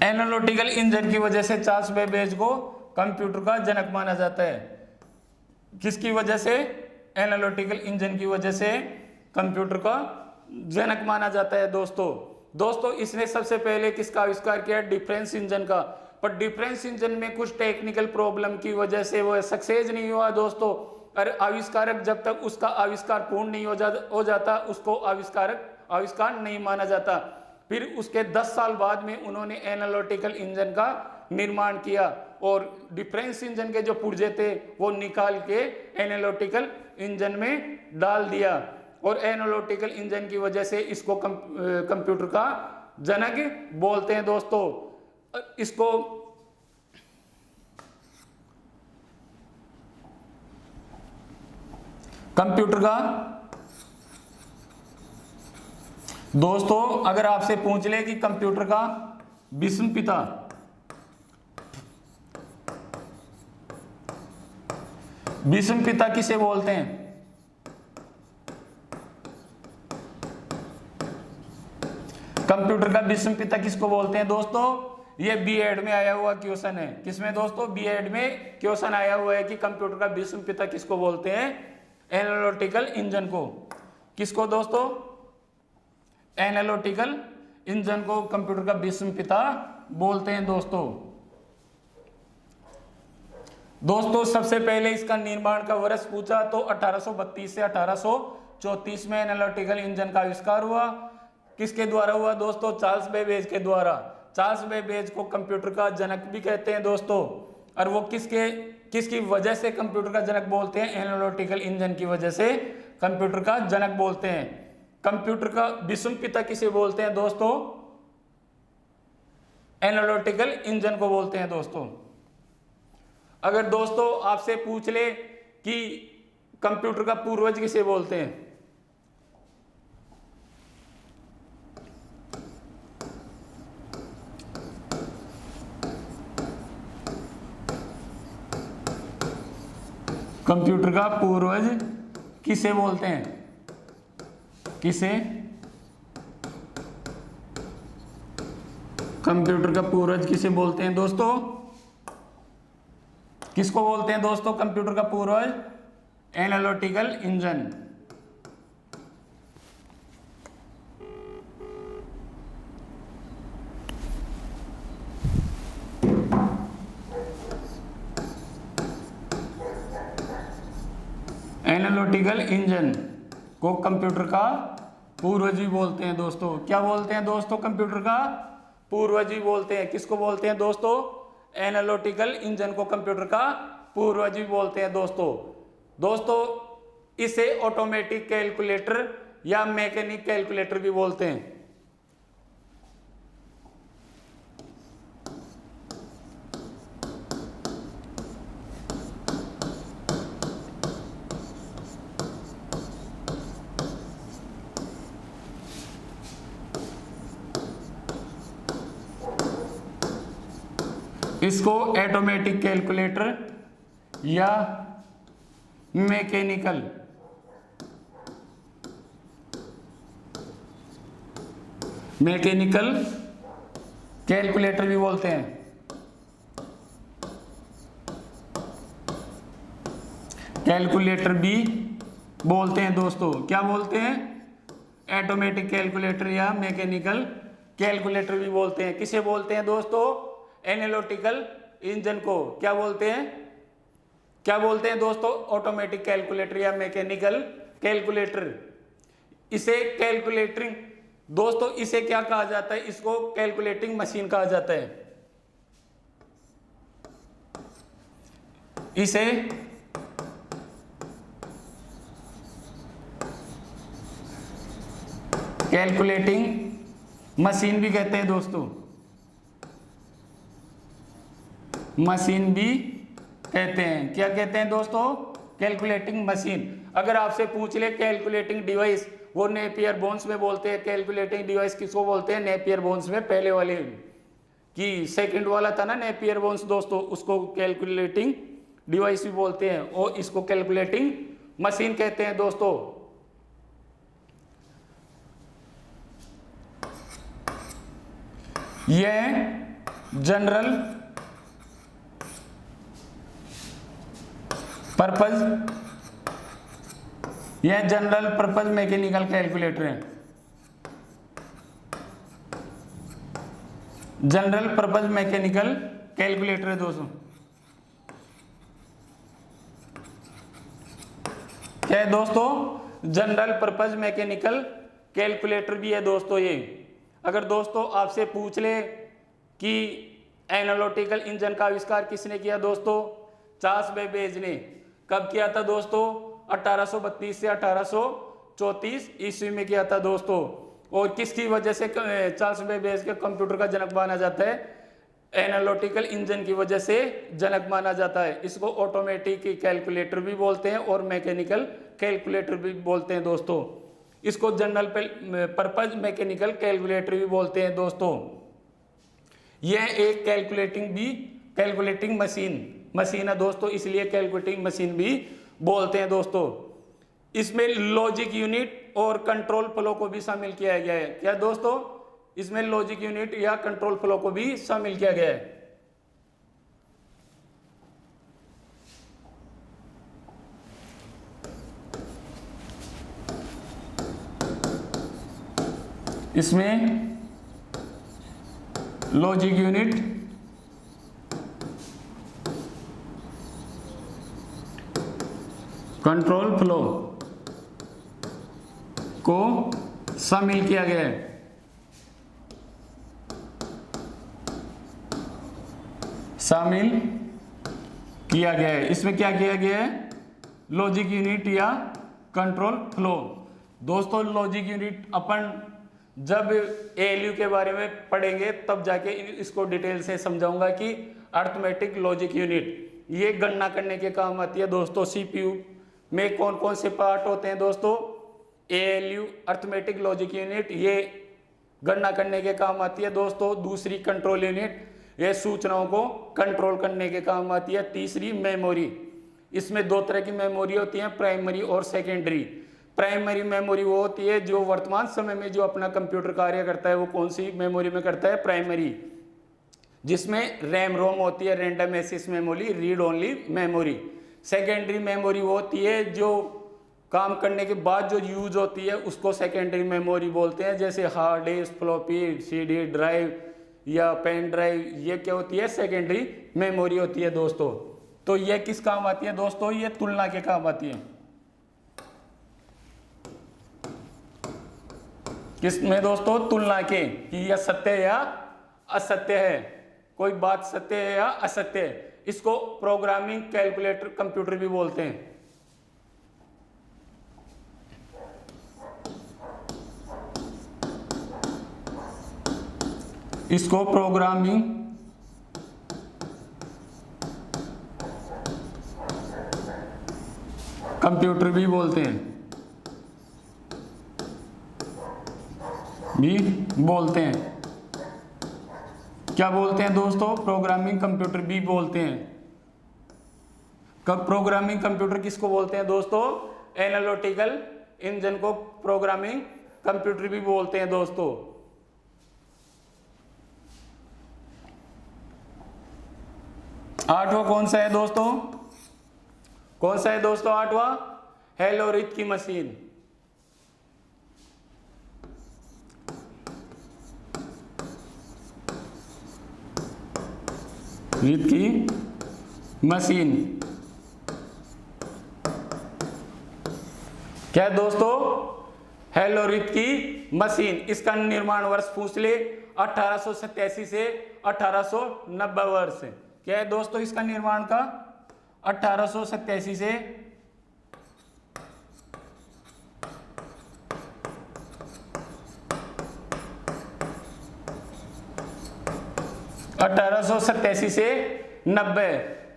एनालिटिकल इंजन की वजह से चार्ल्स बेबेज को कंप्यूटर का जनक माना जाता है। किसकी वजह से? एनालिटिकल इंजन की वजह से कंप्यूटर का जनक माना जाता है दोस्तों इसने सबसे पहले किसका आविष्कार किया? डिफरेंस इंजन का। पर डिफरेंस इंजन में कुछ टेक्निकल प्रॉब्लम की वजह से वो सक्सेस नहीं हुआ दोस्तों। और आविष्कारक जब तक उसका आविष्कार पूर्ण नहीं हो जाता उसको आविष्कार नहीं माना जाता। फिर उसके 10 साल बाद में उन्होंने एनालिटिकल इंजन का निर्माण किया और डिफरेंस इंजन के जो पुर्जे थे वो निकाल के एनालिटिकल इंजन में डाल दिया, और एनालिटिकल इंजन की वजह से इसको कंप्यूटर का जनक बोलते हैं दोस्तों। इसको कंप्यूटर का दोस्तों अगर आपसे पूछ ले कि कंप्यूटर का विश्व पिता किसे बोलते हैं? कंप्यूटर का विश्व पिता किसको बोलते हैं दोस्तों? ये बीएड में आया हुआ क्वेश्चन है। किसमें दोस्तों? बीएड में क्वेश्चन आया हुआ है कि कंप्यूटर का विश्व पिता किसको बोलते हैं? एनालिटिकल इंजन को। किसको दोस्तों? एनालिटिकल इंजन को कंप्यूटर का विश्व पिता बोलते हैं दोस्तों। दोस्तों सबसे पहले इसका निर्माण का वर्ष पूछा तो 1832 से 1834 में एनालिटिकल इंजन का आविष्कार हुआ। किसके द्वारा हुआ दोस्तों? चार्ल्स बेबेज के द्वारा। चार्ल्स बेबेज को कंप्यूटर का जनक भी कहते हैं दोस्तों। और वो किसकी वजह से कंप्यूटर का जनक बोलते हैं? एनालिटिकल इंजन की वजह से कंप्यूटर का जनक बोलते हैं। कंप्यूटर का विश्व पिता किसे बोलते हैं दोस्तों? एनालिटिकल इंजन को बोलते हैं दोस्तों। अगर दोस्तों आपसे पूछ ले कि कंप्यूटर का पूर्वज किसे बोलते हैं? कंप्यूटर का पूर्वज किसे बोलते हैं? किसे? कंप्यूटर का पूर्वज किसे बोलते हैं दोस्तों? किसको बोलते हैं दोस्तों कंप्यूटर का पूर्वज? Analytical engine. एनालिटिकल इंजन को कंप्यूटर का पूर्वज भी बोलते हैं दोस्तों। क्या बोलते हैं दोस्तों? कंप्यूटर का पूर्वज भी बोलते हैं। किसको बोलते हैं दोस्तों? एनालिटिकल इंजन को कंप्यूटर का पूर्वज भी बोलते हैं दोस्तों इसे ऑटोमेटिक कैलकुलेटर या मैकेनिक कैलकुलेटर भी बोलते हैं। इसको ऑटोमेटिक कैलकुलेटर या मैकेनिकल कैलकुलेटर भी बोलते हैं। कैलकुलेटर भी बोलते हैं दोस्तों। क्या बोलते हैं? ऑटोमेटिक कैलकुलेटर या मैकेनिकल कैलकुलेटर भी बोलते हैं। किसे बोलते हैं दोस्तों? एनालिटिकल इंजन को क्या बोलते हैं? क्या बोलते हैं दोस्तों? ऑटोमेटिक कैलकुलेटर या मैकेनिकल कैलकुलेटर। इसे कैलकुलेटिंग दोस्तों इसे क्या कहा जाता है? इसको कैलकुलेटिंग मशीन कहा जाता है। इसे कैलकुलेटिंग मशीन भी कहते हैं दोस्तों। मशीन भी कहते हैं। क्या कहते हैं दोस्तों? Calculating machine. अगर आपसे पूछ ले कैलकुलेटिंग डिवाइस, वो नेपियर बोन्स में बोलते हैं। कैलकुलेटिंग डिवाइस किसको बोलते हैं? नेपियर बोन्स में। पहले वाले कि सेकंड वाला था ना नेपियर बोन्स दोस्तों, उसको कैलकुलेटिंग डिवाइस भी बोलते हैं और इसको कैलकुलेटिंग मशीन कहते हैं दोस्तों। यह जनरल पर्पज मैकेनिकल कैलकुलेटर है। जनरल पर्पज मैकेनिकल कैलकुलेटर है दोस्तों। क्या है दोस्तों? जनरल पर्पज मैकेनिकल कैलकुलेटर भी है दोस्तों ये। अगर दोस्तों आपसे पूछ ले कि एनालिटिकल इंजन का आविष्कार किसने किया दोस्तों? चार्ल्स बेबेज ने। कब किया था दोस्तों? 1832 से 1834 ईस्वी में किया था दोस्तों। और किसकी वजह से चार्ल्स बेबेज के कंप्यूटर का जनक माना जाता है? एनालिटिकल इंजन की वजह से जनक माना जाता है। इसको ऑटोमेटिक कैलकुलेटर भी बोलते हैं और मैकेनिकल कैलकुलेटर भी बोलते हैं दोस्तों। इसको जनरल पर्पज मैकेनिकल कैलकुलेटर भी बोलते हैं दोस्तों। यह एक कैलकुलेटिंग मशीन है दोस्तों, इसलिए कैलकुलेटिंग मशीन भी बोलते हैं दोस्तों। इसमें लॉजिक यूनिट और कंट्रोल फ्लो को भी शामिल किया गया है। क्या दोस्तों? इसमें लॉजिक यूनिट या कंट्रोल फ्लो को भी शामिल किया गया है। इसमें लॉजिक यूनिट, कंट्रोल फ्लो को शामिल किया गया है। शामिल किया गया है। इसमें क्या किया गया है? लॉजिक यूनिट या कंट्रोल फ्लो। दोस्तों ये यूनिट अपन जब एएलयू के बारे में पढ़ेंगे तब जाके इसको डिटेल से समझाऊंगा कि अर्थमेटिक लॉजिक यूनिट ये गणना करने के काम आती है दोस्तों। सीपीयू में कौन कौन से पार्ट होते हैं दोस्तों? एएलयू अर्थमेटिक लॉजिक यूनिट ये गणना करने के काम आती है दोस्तों। दूसरी कंट्रोल यूनिट ये सूचनाओं को कंट्रोल करने के काम आती है। तीसरी मेमोरी, इसमें दो तरह की मेमोरी होती है, प्राइमरी और सेकेंडरी। प्राइमरी मेमोरी वो होती है जो वर्तमान समय में जो अपना कंप्यूटर कार्य करता है वो कौन सी मेमोरी में करता है? प्राइमरी, जिसमें रैम रोम होती है, random access memory, read only memory. Secondary memory वो होती है जो काम करने के बाद जो यूज होती है उसको सेकेंडरी मेमोरी बोलते हैं, जैसे hard disk, floppy, CD drive या पेन ड्राइव। ये क्या होती है? सेकेंडरी मेमोरी होती है दोस्तों। तो ये किस काम आती है दोस्तों? ये तुलना के काम आती है। किसमें दोस्तों? तुलना के, कि यह सत्य या असत्य है, कोई बात सत्य है या असत्य है। इसको प्रोग्रामिंग कैलकुलेटर कंप्यूटर भी बोलते हैं। इसको प्रोग्रामिंग कंप्यूटर भी बोलते हैं, क्या बोलते हैं दोस्तों? प्रोग्रामिंग कंप्यूटर भी बोलते हैं। कब प्रोग्रामिंग कंप्यूटर किसको बोलते हैं दोस्तों? एनालिटिकल इंजन को प्रोग्रामिंग कंप्यूटर भी बोलते हैं दोस्तों। आठवां कौन सा है दोस्तों? कौन सा है दोस्तों आठवां? हेलोरिथ की मशीन। रीत की मशीन क्या है दोस्तों? हेलोरिथ की मशीन। इसका निर्माण वर्ष पूछ ले 1887 से 1890 वर्ष। क्या है दोस्तों इसका निर्माण का? 1887 से 1887 से 90।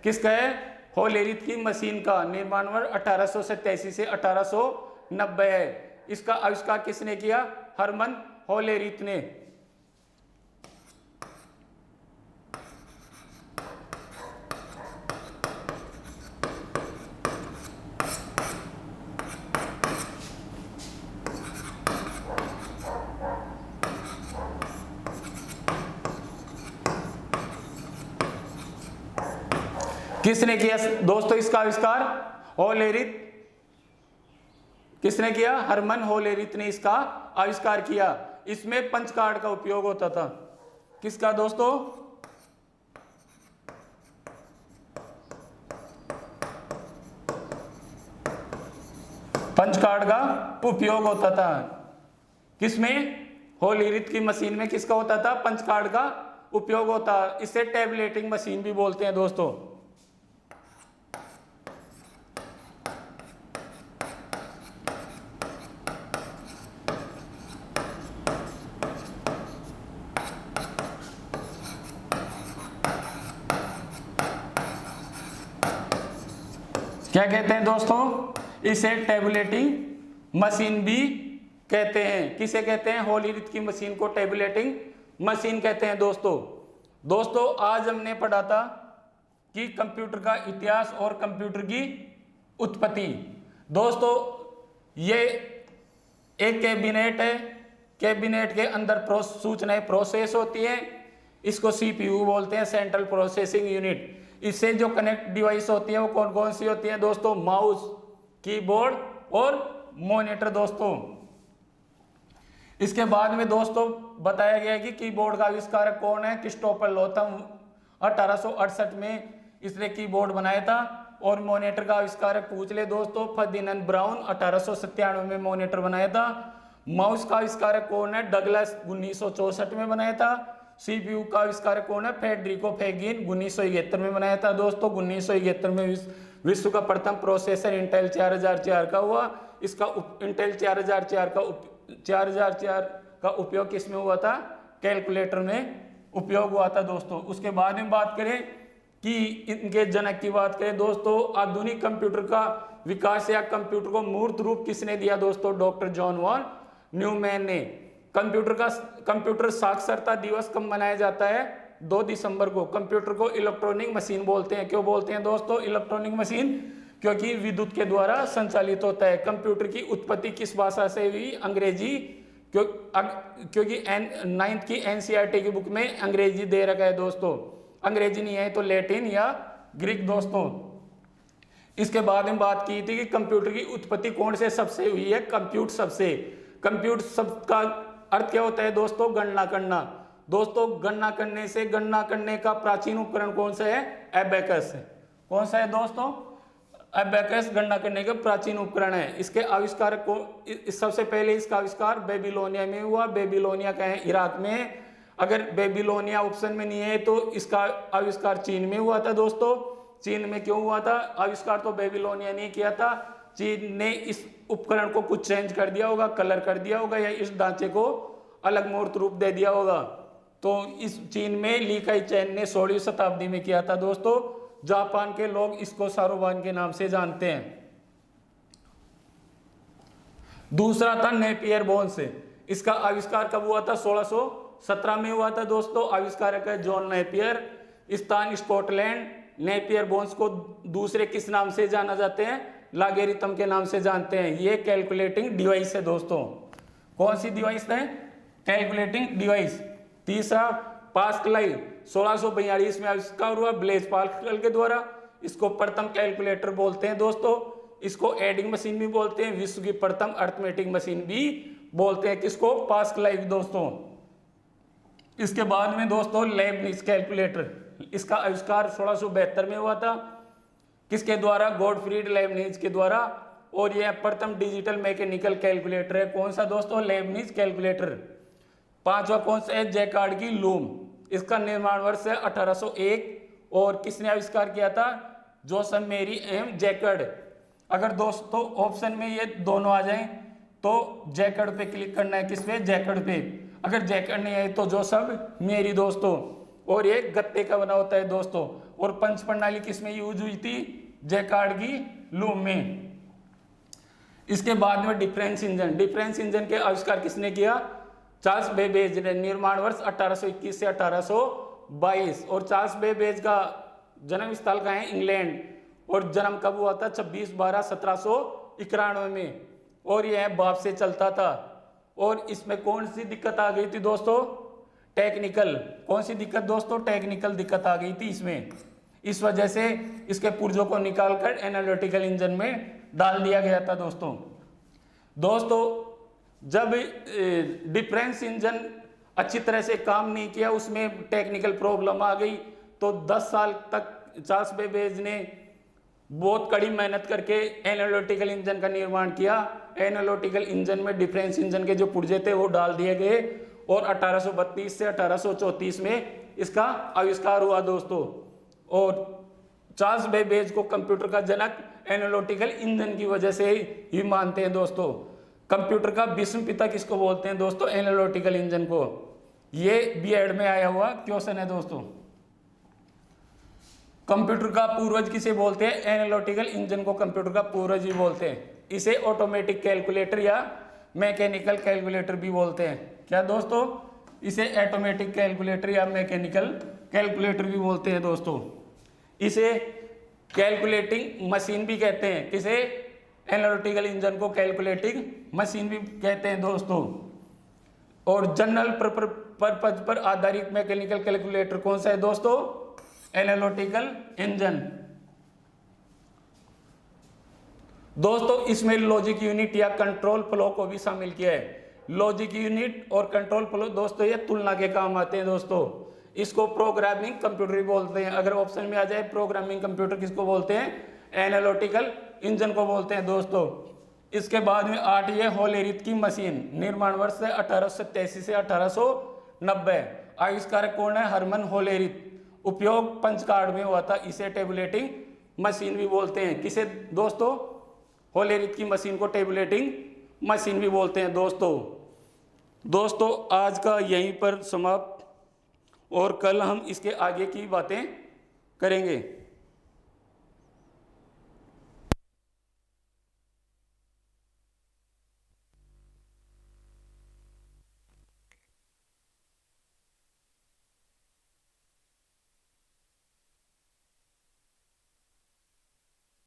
किसका है? होलेरिथ की मशीन का निर्माण वर्ष 1887 से 1890 है। इसका आविष्कार किसने किया? हरमन होलेरिथ ने। किसने किया दोस्तों इसका आविष्कार? होलेरिथ। किसने किया? हरमन होलेरिथ ने इसका आविष्कार किया। इसमें पंच कार्ड का उपयोग होता था। किसका दोस्तों? पंच कार्ड का उपयोग होता था। किसमें? होलेरिथ की मशीन में किसका होता था? पंच कार्ड का उपयोग होता। इसे टैबलेटिंग मशीन भी बोलते हैं दोस्तों। क्या कहते हैं दोस्तों, इसे टैबुलेटिंग मशीन भी कहते हैं। किसे कहते हैं? होली रिथ की मशीन को टैबुलेटिंग मशीन कहते हैं दोस्तों आज हमने पढ़ा था कि कंप्यूटर का इतिहास और कंप्यूटर की उत्पत्ति। दोस्तों ये एक कैबिनेट है, कैबिनेट के अंदर सूचनाएं प्रोसेस होती हैं, इसको सीपीयू बोलते हैं, सेंट्रल प्रोसेसिंग यूनिट। इससे जो कनेक्ट डिवाइस होती है वो कौन कौन सी होती है दोस्तों? माउस, कीबोर्ड और मॉनिटर दोस्तों। इसके बाद में दोस्तों बताया गया है कि कीबोर्ड का आविष्कारक कौन है? क्रिस्टोफर लोथम 1868 में इसने कीबोर्ड बनाया था। और मॉनिटर का आविष्कारक पूछ ले दोस्तों, फर्डिनेंड ब्राउन 1897 में मॉनिटर बनाया था। माउस का आविष्कारक कौन है? डगलस 1964 में बनाया था। सीपीयू का आविष्कारक कौन है? फेडरिको फेगिन 1971 में बनाया था दोस्तों। 1971 में विश्व का प्रथम प्रोसेसर इंटेल 4004 का हुआ। इसका इंटेल 4004 का उपयोग किसमें हुआ था? कैलकुलेटर में उपयोग हुआ था दोस्तों। उसके बाद में बात करें कि इनके जनक की बात करें दोस्तों, आधुनिक कंप्यूटर का विकास या कंप्यूटर को मूर्त रूप किसने दिया दोस्तों? डॉक्टर जॉन वॉन न्यूमैन ने। कंप्यूटर साक्षरता दिवस कब मनाया जाता है? 2 दिसंबर को। कंप्यूटर को इलेक्ट्रॉनिक मशीन बोलते हैं। क्यों बोलते हैं दोस्तों इलेक्ट्रॉनिक मशीन? क्योंकि विद्युत के द्वारा संचालित होता है। कंप्यूटर की उत्पत्ति किस भाषा से हुई? अंग्रेजी। क्योंकि 9th की एनसीईआरटी की बुक में अंग्रेजी दे रखा है दोस्तों। अंग्रेजी नहीं है तो लैटिन या ग्रीक दोस्तों। इसके बाद में बात की थी कि कंप्यूटर की उत्पत्ति कौन से शब्द से हुई है? कंप्यूट शब्द से। कंप्यूट शब्द का अर्थ क्या होता है दोस्तों? गणना करना। दोस्तों गणना करने का प्राचीन उपकरण कौन सा है? एबेकस। कौन सा है दोस्तों? एबेकस गणना करने का प्राचीन उपकरण है। इसके आविष्कारक को सबसे पहले इसका आविष्कार बेबीलोनिया में हुआ। बेबीलोनिया का है इराक में। अगर बेबीलोनिया ऑप्शन में नहीं है तो इसका आविष्कार चीन में हुआ था दोस्तों। चीन में क्यों हुआ था आविष्कार? तो बेबीलोनिया ने किया था, चीन ने इस उपकरण को कुछ चेंज कर दिया होगा, कलर कर दिया होगा या इस ढांचे को अलग मूर्त रूप दे दिया होगा। तो इस चीन में ली काई चैन ने 16वीं शताब्दी में किया था दोस्तों। जापान के लोग इसको सारोबान के नाम से जानते हैं। दूसरा था नेपियर बोन्स। इसका आविष्कार कब हुआ था? 1617 में हुआ था दोस्तों। आविष्कारक है जॉन नेपियर। स्थान स्कॉटलैंड। नेपियर बोन्स को दूसरे किस नाम से जाना जाते हैं? लॉगरिथम के नाम से जानते हैं। ये कैलकुलेटिंग डिवाइस है दोस्तों। कौन सी डिवाइस है? Calculating device. तीसरा पास्कल 1642 में आविष्कार हुआ ब्लेज पास्कल के द्वारा। इसको प्रथम कैलकुलेटर बोलते हैं दोस्तों। इसको एडिंग मशीन भी बोलते हैं। विश्व की प्रथम अर्थमेटिक मशीन भी बोलते हैं। किसको? पास्कल दोस्तों। इसके बाद में दोस्तों लेबनिज कैलकुलेटर। इसका आविष्कार 1672 में हुआ था। किसके द्वारा? गॉडफ्रीड लेबनिज के द्वारा। और यह प्रथम डिजिटल मैकेनिकल कैलकुलेटर है। कौन सा दोस्तों? Lebanese calculator. पांचवा कौन सा है? जैकार्ड की लूम। इसका निर्माण वर्ष है 1801 और किसने आविष्कार किया था? जोसेफ मेरी एम जैकार्ड। अगर दोस्तों ऑप्शन में ये दोनों आ जाएं तो जैकार्ड पे क्लिक करना है। किस पे? जैकार्ड पे। अगर जैकार्ड नहीं आए तो जोसेफ मेरी दोस्तों। और ये गत्ते का बना होता है दोस्तों। और पंच प्रणाली किसमें यूज हुई थी? जैकार्ड की लूम में। इसके बाद में डिफरेंस इंजन। डिफरेंस इंजन के आविष्कार किसने किया? चार्ल्स बेबेज ने। निर्माण वर्ष 1821 से 1822। और चार्ल्स बेबेज का जन्म स्थल का है इंग्लैंड। और जन्म कब हुआ था? 26/12/1791 में। और यह भाप से चलता था। और इसमें कौन सी दिक्कत आ गई थी दोस्तों? टेक्निकल। कौन सी दिक्कत दोस्तों? टेक्निकल दिक्कत आ गई थी इसमें। इस वजह से इसके पुर्जों को निकालकर एनालिटिकल इंजन में डाल दिया गया था दोस्तों जब डिफरेंस इंजन अच्छी तरह से काम नहीं किया, उसमें टेक्निकल प्रॉब्लम आ गई, तो 10 साल तक चार्ल्स बेबेज ने बहुत कड़ी मेहनत करके एनालिटिकल इंजन का निर्माण किया। एनालिटिकल इंजन में डिफरेंस इंजन के जो पुर्जे थे वो डाल दिए गए और 1832 से 1834 में इसका आविष्कार हुआ दोस्तों। और चार्ल्स बेबेज को कंप्यूटर का जनक एनालिटिकल इंजन की वजह से ही मानते हैं दोस्तों। कंप्यूटर का विश्व पिता किसको बोलते हैं दोस्तों? एनालिटिकल इंजन को। ये बीएड में आया हुआ क्वेश्चन है दोस्तों। कंप्यूटर का पूर्वज किसे बोलते हैं? एनालिटिकल इंजन को कंप्यूटर का पूर्वज ही बोलते हैं। इसे ऑटोमेटिक कैलकुलेटर या मैकेनिकल कैलकुलेटर भी बोलते हैं। क्या दोस्तों? इसे ऑटोमेटिक कैलकुलेटर या मैकेनिकल कैलकुलेटर भी बोलते हैं दोस्तों। इसे कैलकुलेटिंग मशीन भी कहते हैं। किसे? एनालिटिकल इंजन को कैलकुलेटिंग मशीन भी कहते हैं दोस्तों। और जनरल पर्पज पर आधारित मैकेनिकल कैलकुलेटर कौन सा है दोस्तों? Analytical engine. दोस्तों इसमें लॉजिक यूनिट या कंट्रोल फ्लो को भी शामिल किया है। लॉजिक यूनिट और कंट्रोल फ्लो दोस्तों ये तुलना के काम आते हैं दोस्तों। इसको प्रोग्रामिंग कंप्यूटर भी बोलते हैं। अगर ऑप्शन में आ जाए प्रोग्रामिंग कंप्यूटर किसको बोलते हैं? एनालिटिकल इंजन को बोलते हैं दोस्तों। इसके बाद में 8 ये होलेरिथ की मशीन, निर्माण वर्ष से 1887 से 1890। आविष्कारक कौन है? Herman Hollerith. उपयोग पंच कार्ड में हुआ था। इसे टेबुलेटिंग मशीन भी बोलते हैं। किसे दोस्तों? होलेरिथ की मशीन को टेबुलेटिंग मशीन भी बोलते हैं दोस्तों आज का यहीं पर समाप्त, और कल हम इसके आगे की बातें करेंगे।